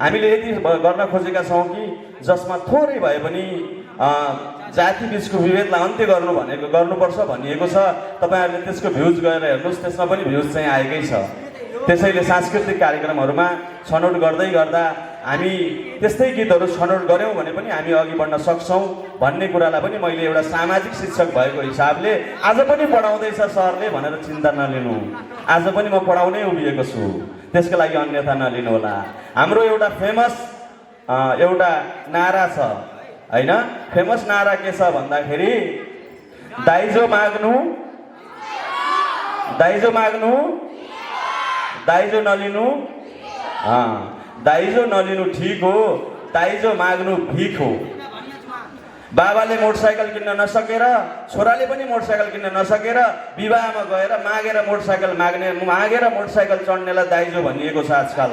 हामीले यति गर्न खोजेका छौँ कि जसमा थोरै भए पनि जाति बीचको विभेदलाई अन्त्य गर्नुपर्छ भनिएको छ तपाईहरुले त्यसको भ्युज गएर हेर्नुस् त्यसमा पनि भ्युज चाहिँ आएकै छ त्यसैले सांस्कृतिक कार्यक्रमहरुमा छनौट गर्दै गर्दा हामी त्यस्तै गीतहरू छनौट गर्यौं भने पनि हामी अघि बढ्न सक्छौं भन्ने कुरालाई पनि मैले एउटा सामाजिक शिक्षक भएको हिसाबले आज पनि पढाउँदैछ सरले भनेर चिन्ता नलिनु आज पनि म पढाउनै उभिएको छु त्यसको लागि अन्यथा नलिनु होला हाम्रो एउटा फेमस एउटा नारा छ हैन फेमस नारा के छ भन्दाखेरि दाइजो माग्नु दाइजो नलिनु दाइजो नलिनु ठीक हो दाइजो माग्नु भिख हो बाबाले मोटरसाइकल किन्न नसकेर छोराले पनि मोटरसाइकल किन्न नसकेर विवाहमा गएर मागेर मोटरसाइकल चढ्नेलाई दाइजो भनिएको छ आजकल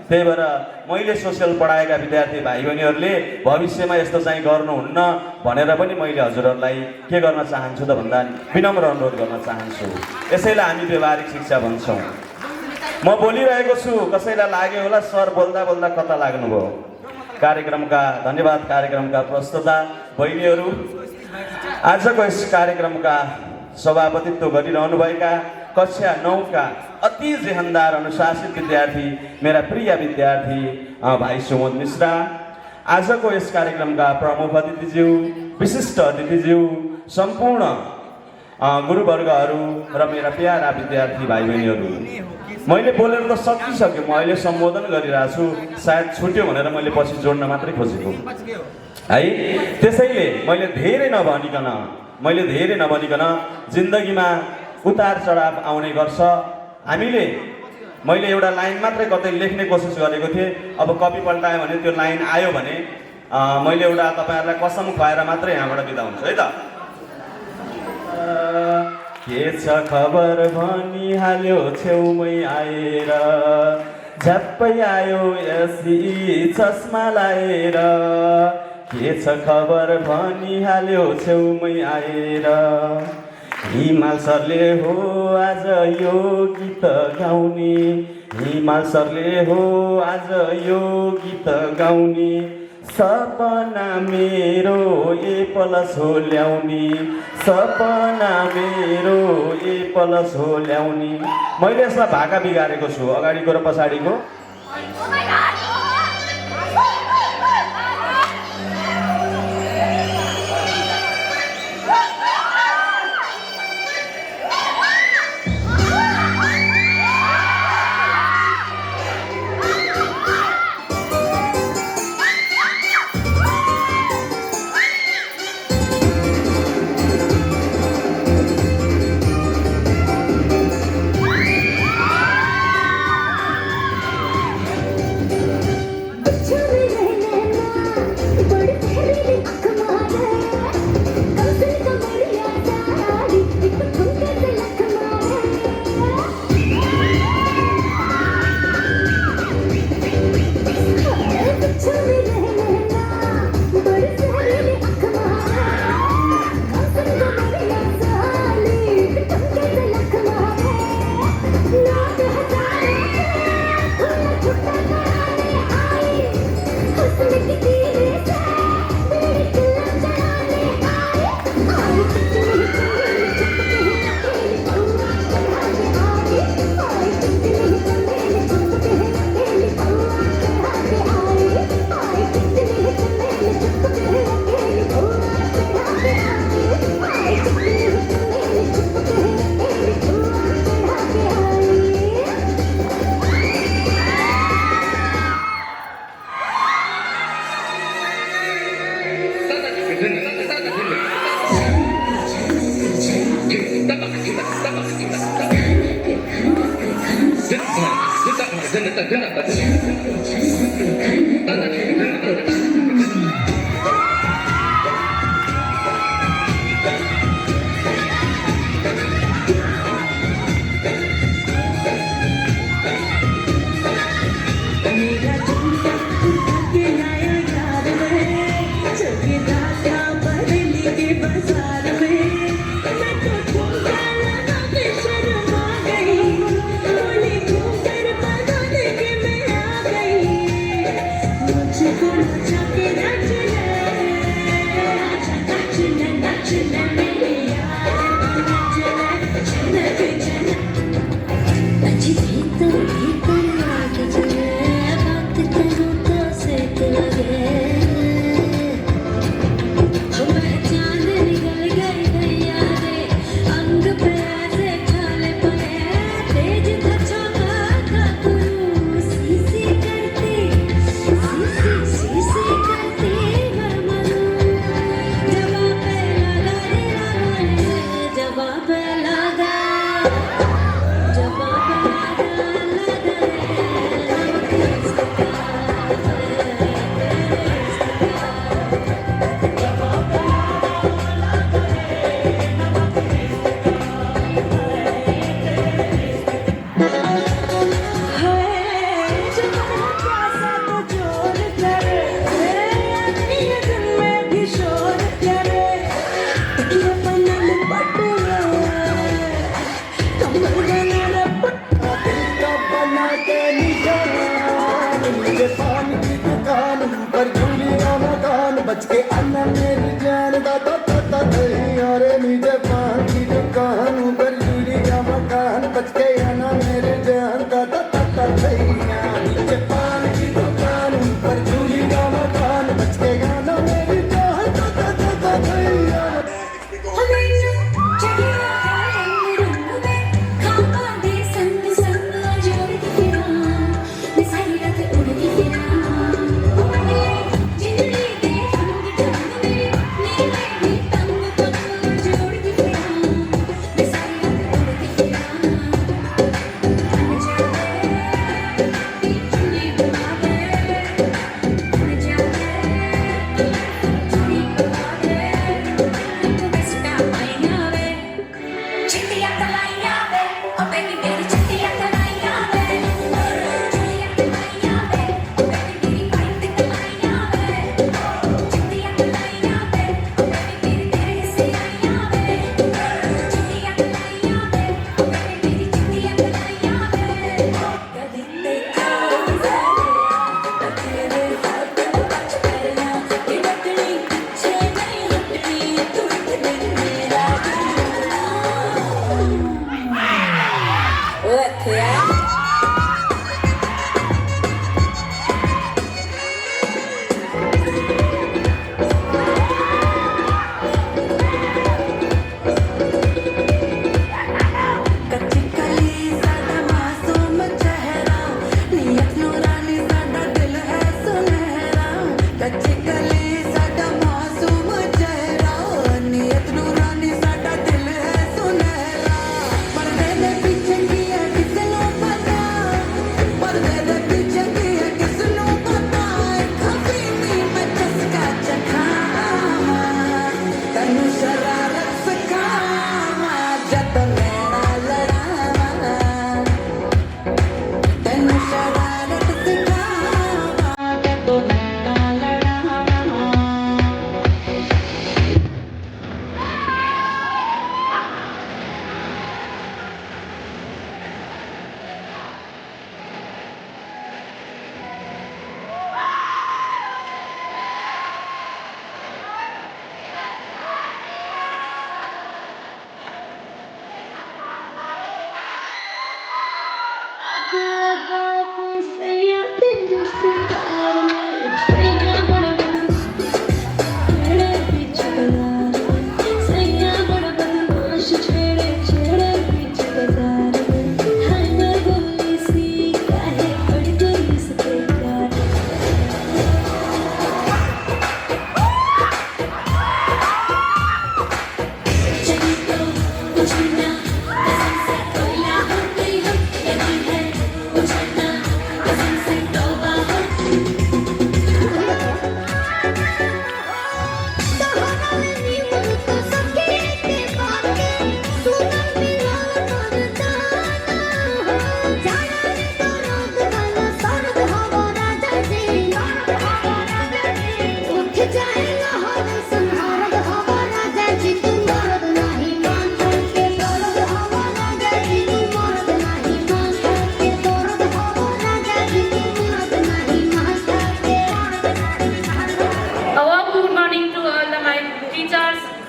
त्यही भएर मैले सोशल पढाएका विद्यार्थी भाइ बहिनीहरूले भविष्यमा यस्तो चाहिँ गर्नुहुन्न भनेर पनि मैले हजुरहरूलाई के गर्न चाहन्छु त भन्दा विनम्र अनुरोध गर्न चाहन्छु यसैलाई हामी व्यवहारिक शिक्षा भन्छौँ म बोलिरहेको छु कसैलाई लाग्यो होला सर बोल्दा बोल्दा कता लाग्नुभयो कार्यक्रमका धन्यवाद कार्यक्रमका प्रस्तुता बहिनीहरू आजको यस कार्यक्रमका सभापतित्व गरिरहनुभएका कक्षा 9 का अति जेहनदार अनुशासित विद्यार्थी मेरा प्रिय विद्यार्थी भाइ सुमोद मिश्रा आजको यस कार्यक्रमका प्रमुख अतिथिज्यू विशिष्ट अतिथिज्यू सम्पूर्ण गुरुवर्गहरू र मेरा प्यारा विद्यार्थी भाइ बहिनीहरू मैले बोलेर त सकिसकेँ म अहिले सम्बोधन गरिरहेको छु सायद छुट्यो भनेर मैले पछि जोड्न मात्रै खोजेको है त्यसैले मैले धेरै नभनिकन जिन्दगीमा उतार चढाव आउने गर्छ मैले एउटा लाइन मात्रै कतै लेख्ने कोसिस गरेको थिएँ अब कपी पल्टायो भने त्यो लाइन आयो भने मैले एउटा तपाईहरुलाई कसम खुवाएर मात्रै यहाँबाट बिदा हुन्छु है त के छ खबर भनिहाल्यो छेउमै आएर झ्याप्पै आयो यसी चस्मा लाएर के छ खबर भनिहाल्यो छेउमै आएर हिमाल सरले हो आज यो गीत गाउने हिमाल सरले हो आज यो गीत गाउने सपना मेरो ए पलस हो ल्याउने सपना मेरो ए पलस हो ल्याउने मैले यसलाई भाका बिगारेको छु अगाडिको र पछाडिको बच के आना मेरी जान दा अरे मुझे पान की दुकान पर यूरिया मकान बच के आना मेरी जान दा मुझे पान की दुकान पर यूरिया मकान बच के आना मेरी जान जिंदगी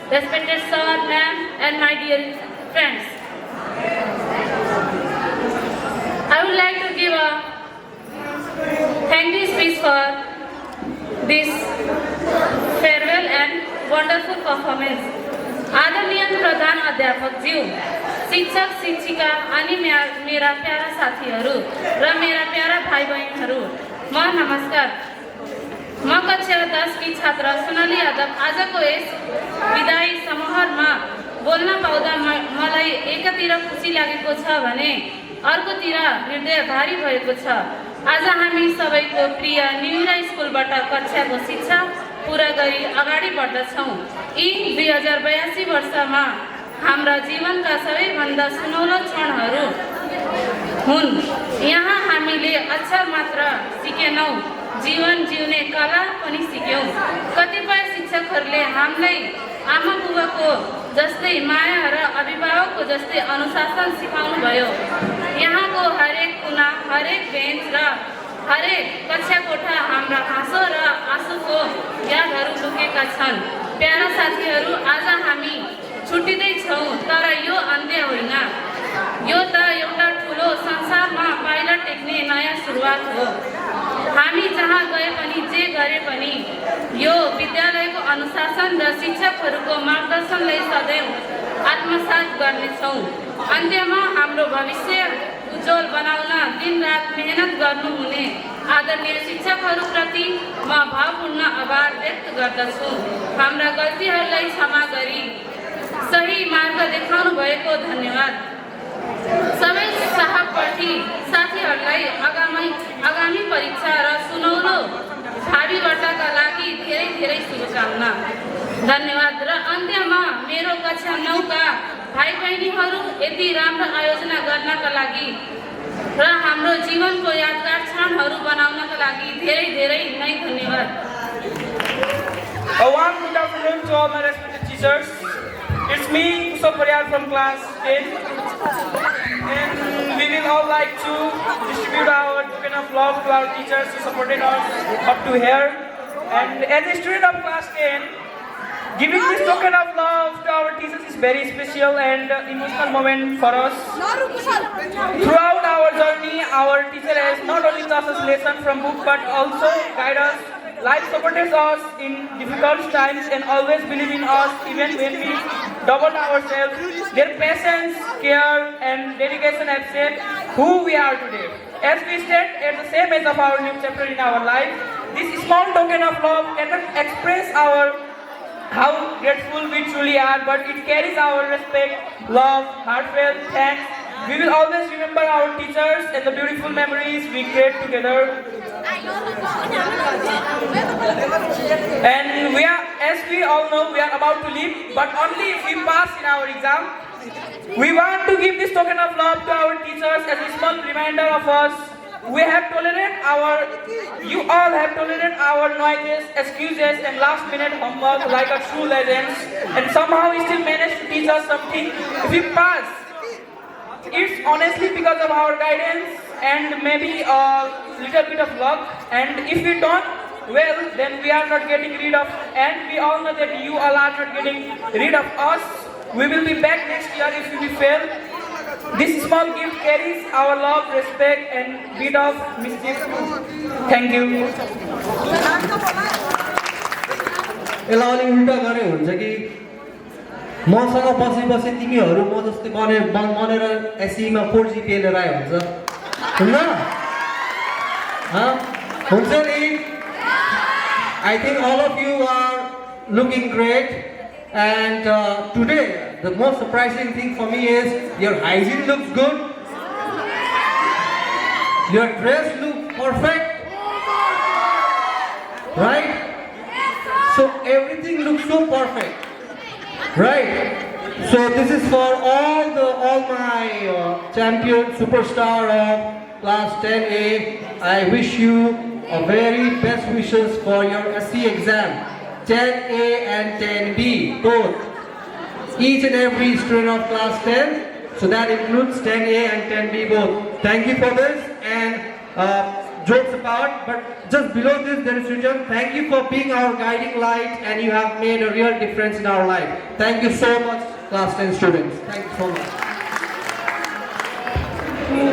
respected sir, ma'am, and my dear friends. I would like to give a thank you speech for this farewell and wonderful performance. आदरणीय प्रधान अध्यापक ज्यू, शिक्षक शिक्षिका अनि मेरा प्यारा साथीहरू र मेरा प्यारा भाइ बहिनीहरू, म नमस्कार। म कक्षा 10 की छात्रा सोनाली यादव आजको यस विदाई समारोहमा बोल्न पाउँदा मलाई एकतिर खुसी लागेको छ भने अर्कोतिर हृदय भारी भएको छ। आज हामी सबैको प्रिय न्युरा स्कुलबाट कक्षाको शिक्षा पूरा गरी अगाडि बढ्दछौँ। यी 2082 वर्षमा हाम्रा जीवनका सबैभन्दा सुनौलो क्षणहरू हुन्। यहाँ हामीले अक्षर मात्र सिकेनौँ, जीवन जिउने कला पनि सिक्यौँ। कतिपय शिक्षकहरूले हामीलाई आमा बुबाको जस्तै माया र अभिभावकको जस्तै अनुशासन सिकाउनु भयो। यहाँको हरेक कुना, हरेक बेन्च र हरेक कक्षा कोठा हाम्रा हाँसो र आँसुको यादहरू लुकेका छन्। प्यारा साथीहरू, आज हामी छुट्टिँदैछौँ, तर यो अन्त्य होइन। यो त एउटा ठुलो संसारमा पाइला टेक्ने नयाँ सुरुवात हो। हामी जहाँ गए पनि जे गरे पनि यो विद्यालयको अनुशासन र शिक्षकहरूको मार्गदर्शनलाई सदैव आत्मसात गर्नेछौँ। अन्त्यमा हाम्रो भविष्य उज्जवल बनाउन दिनरात मेहनत गर्नुहुने आदरणीय शिक्षकहरूप्रति म भावपूर्ण आभार व्यक्त गर्दछु। हाम्रा गल्तीहरूलाई क्षमा गरी सही मार्ग देखाउनु भएको धन्यवाद। सबै सहपाठी साथीहरूलाई आगामी परीक्षा र सुनौलो भावी वर्षका लागि धेरै धेरै शुभकामना। धन्यवाद। र अन्त्यमा मेरो कक्षा 9 का भाइ बहिनीहरू यति राम्रो आयोजना गर्नका लागि र हाम्रो जीवनको यादगार क्षणहरू बनाउनका लागि धेरै धेरै नै धन्यवाद। A warm good afternoon to all my respected teachers. It's me, Kusop Paryal from class 10. And we will all like to distribute our token of love to our teachers who supported us up to here. And as a student of class 10, Giving this token of love to our teachers is very special and emotional moment for us. Throughout our journey, our teacher has not only taught us lessons from book but also guide us. Life supported us in difficult times and always believe in us even when we doubt ourselves. Their patience, care and dedication have shaped who we are today. As we stand at the same age of our new chapter in our life, this small token of love cannot express how grateful we truly are, but it carries our respect, love, heartfelt thanks. We will always remember our teachers and the beautiful memories we create together. And as we all know, we are about to leave, but only if we pass in our exam. We want to give this token of love to our teachers as a small reminder of us. You all have tolerated our noises, excuses and last minute homework like a true legends, and somehow we still managed to teach us something. If we pass, it's honestly because of our guidance and maybe a little bit of luck, and if we don't, well, then we are not getting rid of, and we all know that you all are not getting rid of us. We will be back next year if we fail. This small gift carries our love, respect and bit of mischief. Thank you. यसलाई अलि उल्टा गरे हुन्छ कि मसँग बसी तिमीहरू म जस्तै बनेर एसईमा 4 GPA लिएर आयो हुन्छ हुन्न हुन्छ नि I think all of you are looking great, and today the most surprising thing for me is your hygiene looks good, your dress looks perfect, right? So everything looks so perfect, right? So this is for all my champion superstar of class 10A. I wish you a very best wishes for your SC exam, 10A and 10B both. Each and every student of class 10, so that includes 10A and 10B both. Thank you for this, and jokes apart, but just below this there is written, thank you for being our guiding light and you have made a real difference in our life. Thank you so much, class 10 students. Thank you so much. You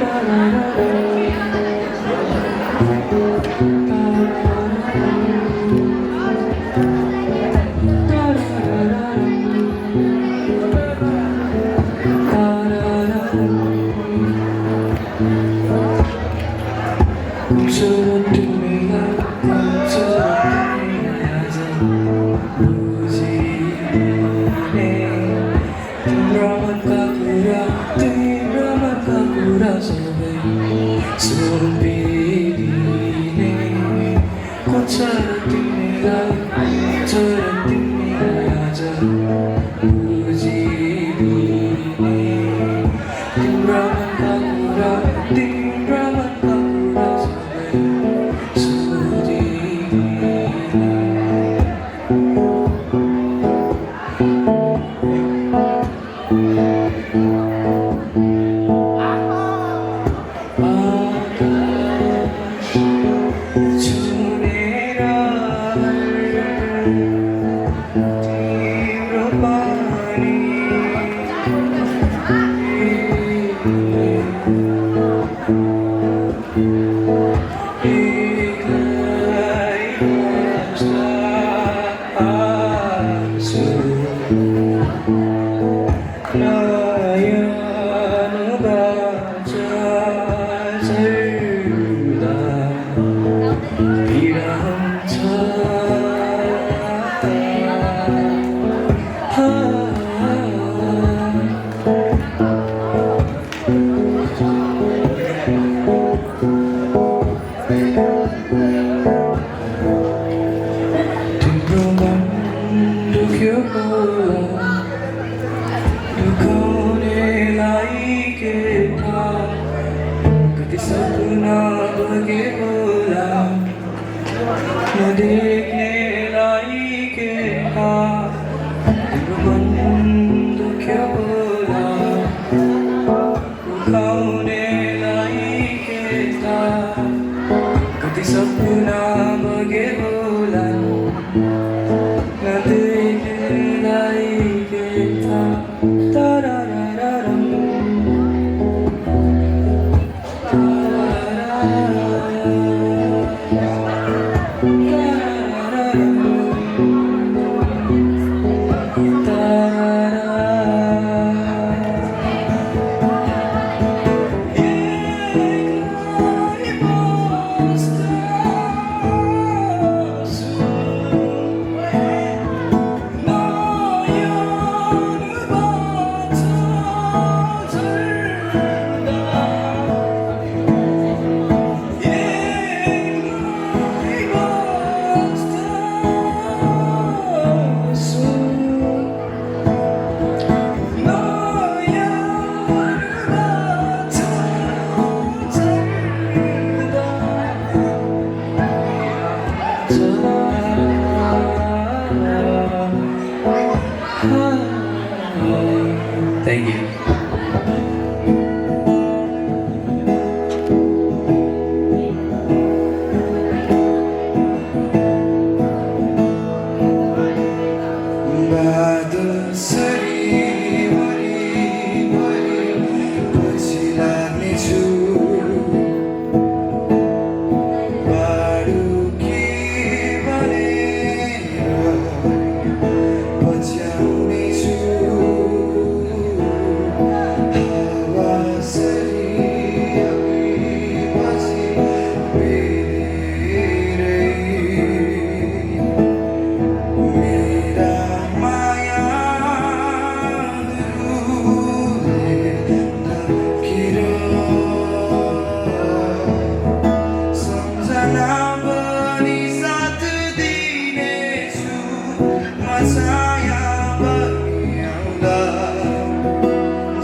Thank you. बादल सरी पछि लाग्नेछु बाडु के भनेर पछ्याउनेछु हावा सरी पछि बेरै मेरा मायाहरूले ढाकेर सम्झना पनि साथ दिनेछु म छाया बनी आउँदा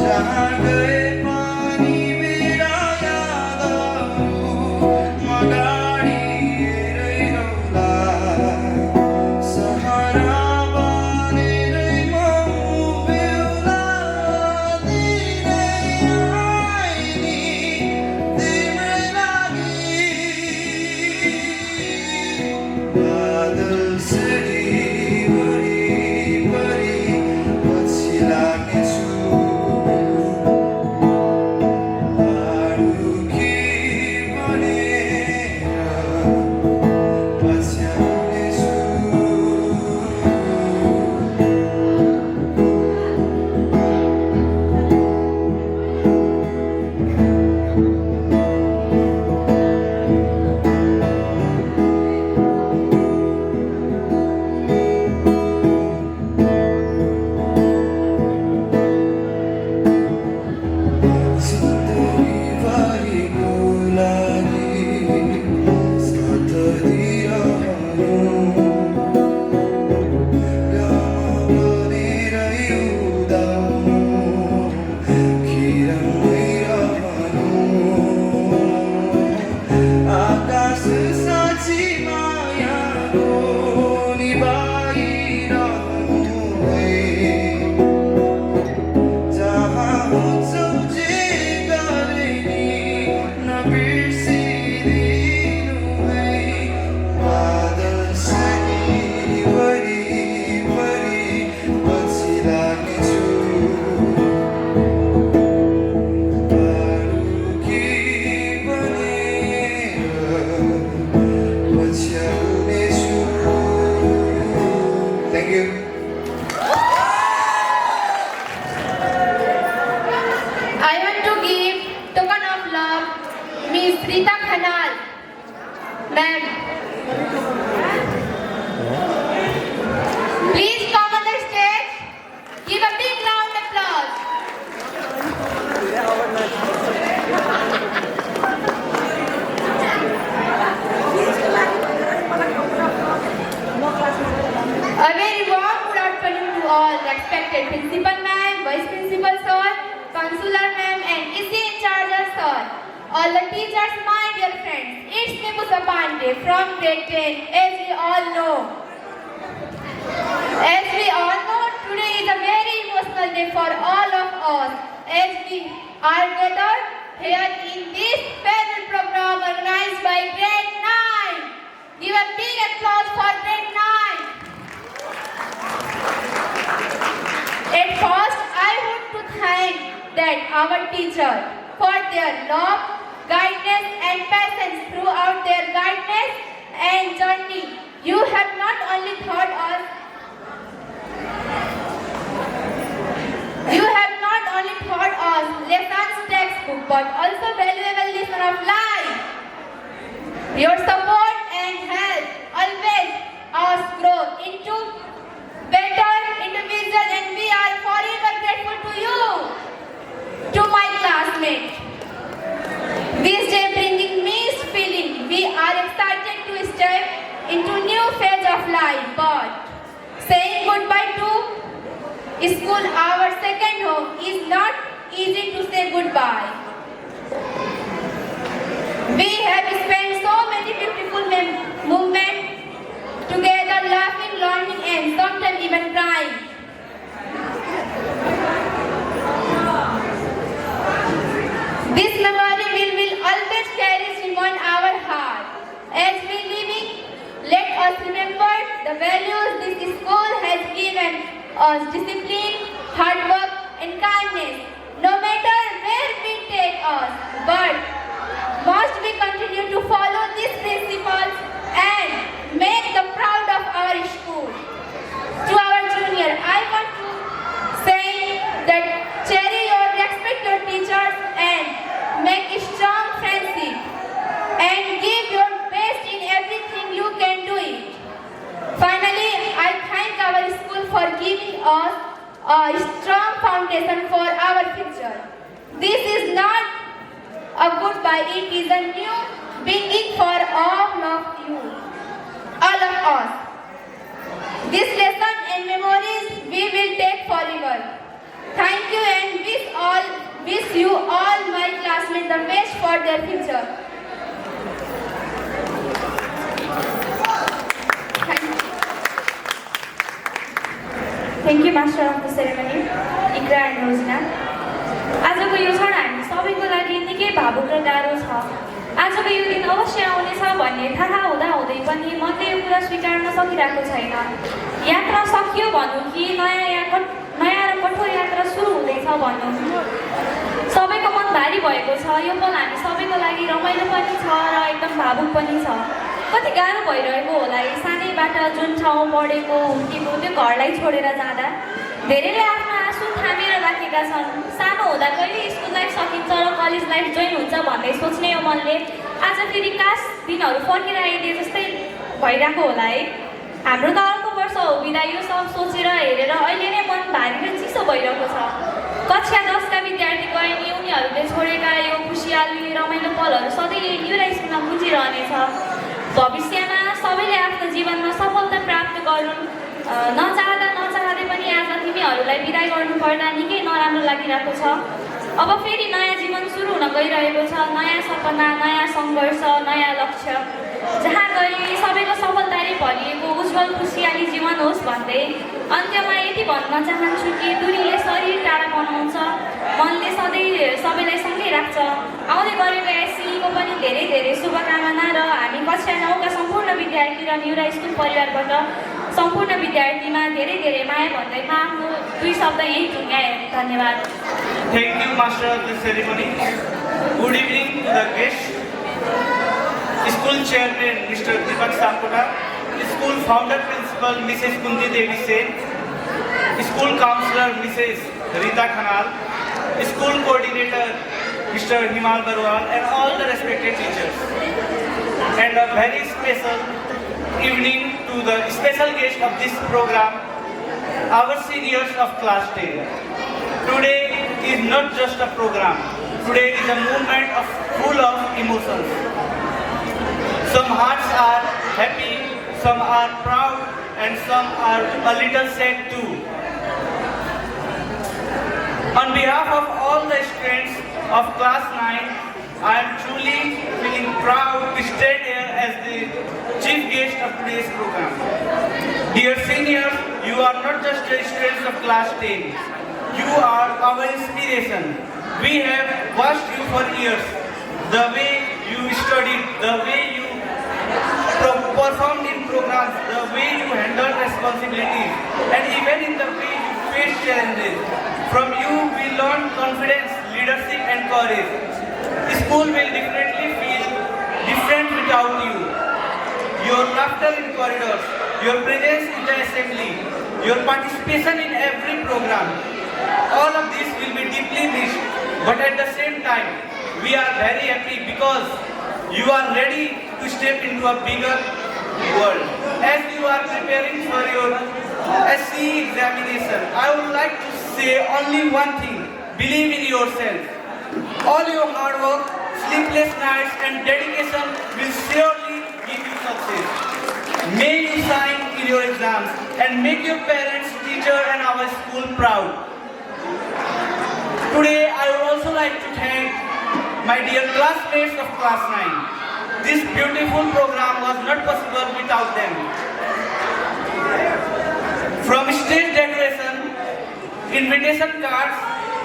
जहाँ गए पनि मेरा यादहरू म गाडी हेरै रहला सहारा बनेरै म बेहुला दिनै आइनी तिम्रै लागि बादल सरी पछि लाग्नेछु बाडु के भनेर पछ्याउनेछु जिन्दगीभरिको लागि साथ दिइरहनु गाउँमा बनेरै उदाउनु खिरमै रहनु आकाश साँची मायाको निभाइरहनु है जहाँ हुन्छौ जे गरे नि नबिर्सिदिनु है बादल सरी पछि लाग्नेछु बाडु के भनेर पछ्याउनेछु Thank you. I want to give token of love, Miss Rita Khanal. Ma'am, please come on the stage. Give a big round of applause. A very warm good afternoon to all respected principal ma'am, vice principal sir, counselor ma'am, and EC in charge sir. All the teachers, my dear friends, it's me Pusha Pandey from grade 10. As we all know, today is a very emotional day for all of us. As we are gathered here in this farewell program organized by grade 9. Give a big applause for grade 9. At first, I want to thank our teacher for their love, guidance and patience throughout their guidance and journey. You have not only taught us lessons textbook but also valuable lesson of life. Your support and help always us grow into better individual and we are forever grateful to you. To my classmates, this day bringing mixed feeling. We are excited to step into new phase of life, but saying goodbye to school, our second home, is not easy to say goodbye. We have spent so many beautiful moments together, laughing, learning, and sometimes even crying. us, but must we continue to follow these principles and make the proud of our school? To our junior, I want to say that cherish your respect your teachers and make a strong friendship and give your best in everything you can do it. Finally, I thank our school for giving us a strong foundation for our future. This is not a goodbye, it is a new beginning for all of you, all of us. This lesson and memories we will take forever. Thank you and wish you all my classmates the best for their future. Thank you, Master of the Ceremony, Ikra and Rosina. आजको यो क्षण हामी सबैको लागि निकै भावुक र गाह्रो छ। आजको यो दिन अवश्य आउनेछ भन्ने थाहा हुँदै पनि मनले यो कुरा स्वीकार्न सकिरहेको छैन। यात्रा सकियो भनौँ कि नयाँ र कठोर यात्रा सुरु हुँदैछ भनौँ। सबैको मन भारी भएको छ। यो पल हामी सबैको लागि रमाइलो पनि छ र एकदम भावुक पनि छ। कति गाह्रो भइरहेको होला यी सानैबाट जुन ठाउँ पढेको हुर्केको त्यो घरलाई छोडेर जाँदा। धेरैले आफ्नो आँसु थामेर राखेका छन्। सानो हुँदा कहिले स्कुल लाइफ सकिन्छ र कलेज लाइफ जोइन हुन्छ भन्दै सोच्ने यो मनले आज फेरि काश दिनहरू फर्केर आइदिए जस्तै भइरहेको होला है। हाम्रो त अर्को वर्ष हो बिदा। यो सब सोचेर हेरेर अहिले नै मन भारी र चिसो भइरहेको छ। कक्षा 10 का विद्यार्थीको अहिले उनीहरूले छोडेका यो खुसियाली रमाइलो पलहरू सधैँ न्युराइ स्कुलमा बुझिरहनेछ। भविष्यमा सबैले आफ्नो जीवनमा सफलता प्राप्त गरून्। नचाहँदै पनि आज तिमीहरूलाई बिदाई गर्नुपर्दा निकै नराम्रो लागिरहेको छ। अब फेरि नयाँ जीवन सुरु हुन गइरहेको छ। नयाँ सपना, नयाँ सङ्घर्ष, नयाँ लक्ष्य। जहाँ गए सबैको सफलताले भरिएको उज्जवल खुसियाली जीवन होस् भन्दै अन्त्यमा यति भन्न चाहन्छु कि दूरीले शरीर टाढा बनाउँछ, मनले सधैँ सबैलाई सँगै राख्छ। आउँदै गरेको एससीको पनि धेरै धेरै शुभकामना र हामी कक्षा 9 का सम्पूर्ण विद्यार्थी र न्युरा स्कुल परिवारबाट सम्पूर्ण विद्यार्थीमा धेरै धेरै माया भन्दै म आफ्नो 2 शब्द यही टुङ्ग्याएँ। धन्यवाद। Thank you, Master of the Ceremony. Good evening to the guests. School Chairman Mr. Deepak Sakota, School Founder Principal Mrs. Kunti Devi Sen, School Counselor Mrs. Rita Khanal, School Coordinator Mr. Himal Barwal, and all the respected teachers. And a very special evening to the special guest of this program, our seniors of class 10. Today is not just a program. Today is a movement full of emotions. Some hearts are happy, some are proud, and some are a little sad too. On behalf of all the students of class 9, I am truly feeling proud to stand here as the chief guest of today's program. Dear seniors, you are not just the students of class 10. You are our inspiration. We have watched you for years. The way you studied, the way you performed in programs, the way you handled responsibilities, and even in the way you faced challenges. From you, we learned confidence, leadership, and courage. School will definitely feel different without you. Your laughter in corridors, your presence in the assembly, your participation in every program, all of this will be deeply missed. But at the same time, we are very happy because you are ready to step into a bigger world. As you are preparing for your SCE examination, I would like to say only one thing: believe in yourself. All your hard work, sleepless nights, and dedication will surely give you success. May you shine in your exams and make your parents, teacher, and our school proud. Today, I would also like to thank my dear classmates of class 9. This beautiful program was not possible without them. From stage decoration, invitation cards,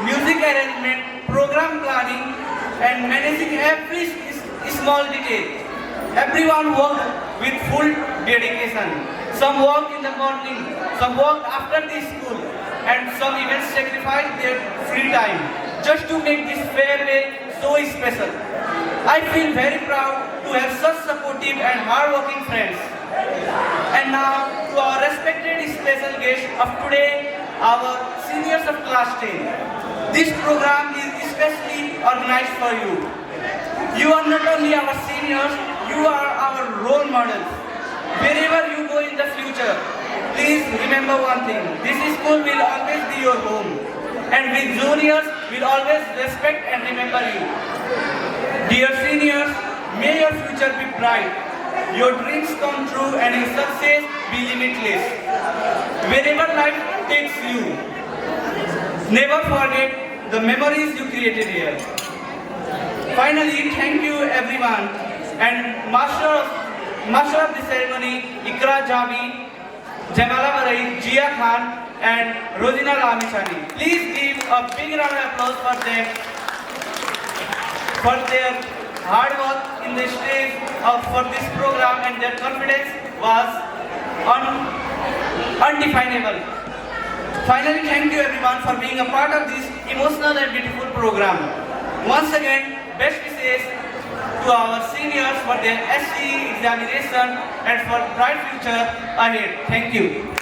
music arrangement, program planning, and managing every small detail, everyone worked with full dedication. Some worked in the morning, some worked after the school, and some even sacrificed their free time just to make this farewell so special. I feel very proud to have such supportive and hardworking friends. And now to our respected special guest of today, our seniors of class 10. This program is especially organized for you. You are not only our seniors, you are our role models. Wherever you go in the future, please remember one thing. This school will always be your home. And with juniors, will always respect and remember you. Dear seniors, may your future be bright. Your dreams come true and your success be limitless. Wherever life takes you, never forget the memories you created here. Finally, thank you everyone and Master of the ceremony, Ikra Jabi, Jamala Barai, Jia Khan and Rosina Lamichani. Please give a big round of applause for them, for their hard work in the stage for this program, and their confidence was undefinable. Finally, thank you everyone for being a part of this emotional and beautiful program. Once again, best wishes to our seniors for their SCE examination and for bright future ahead. Thank you.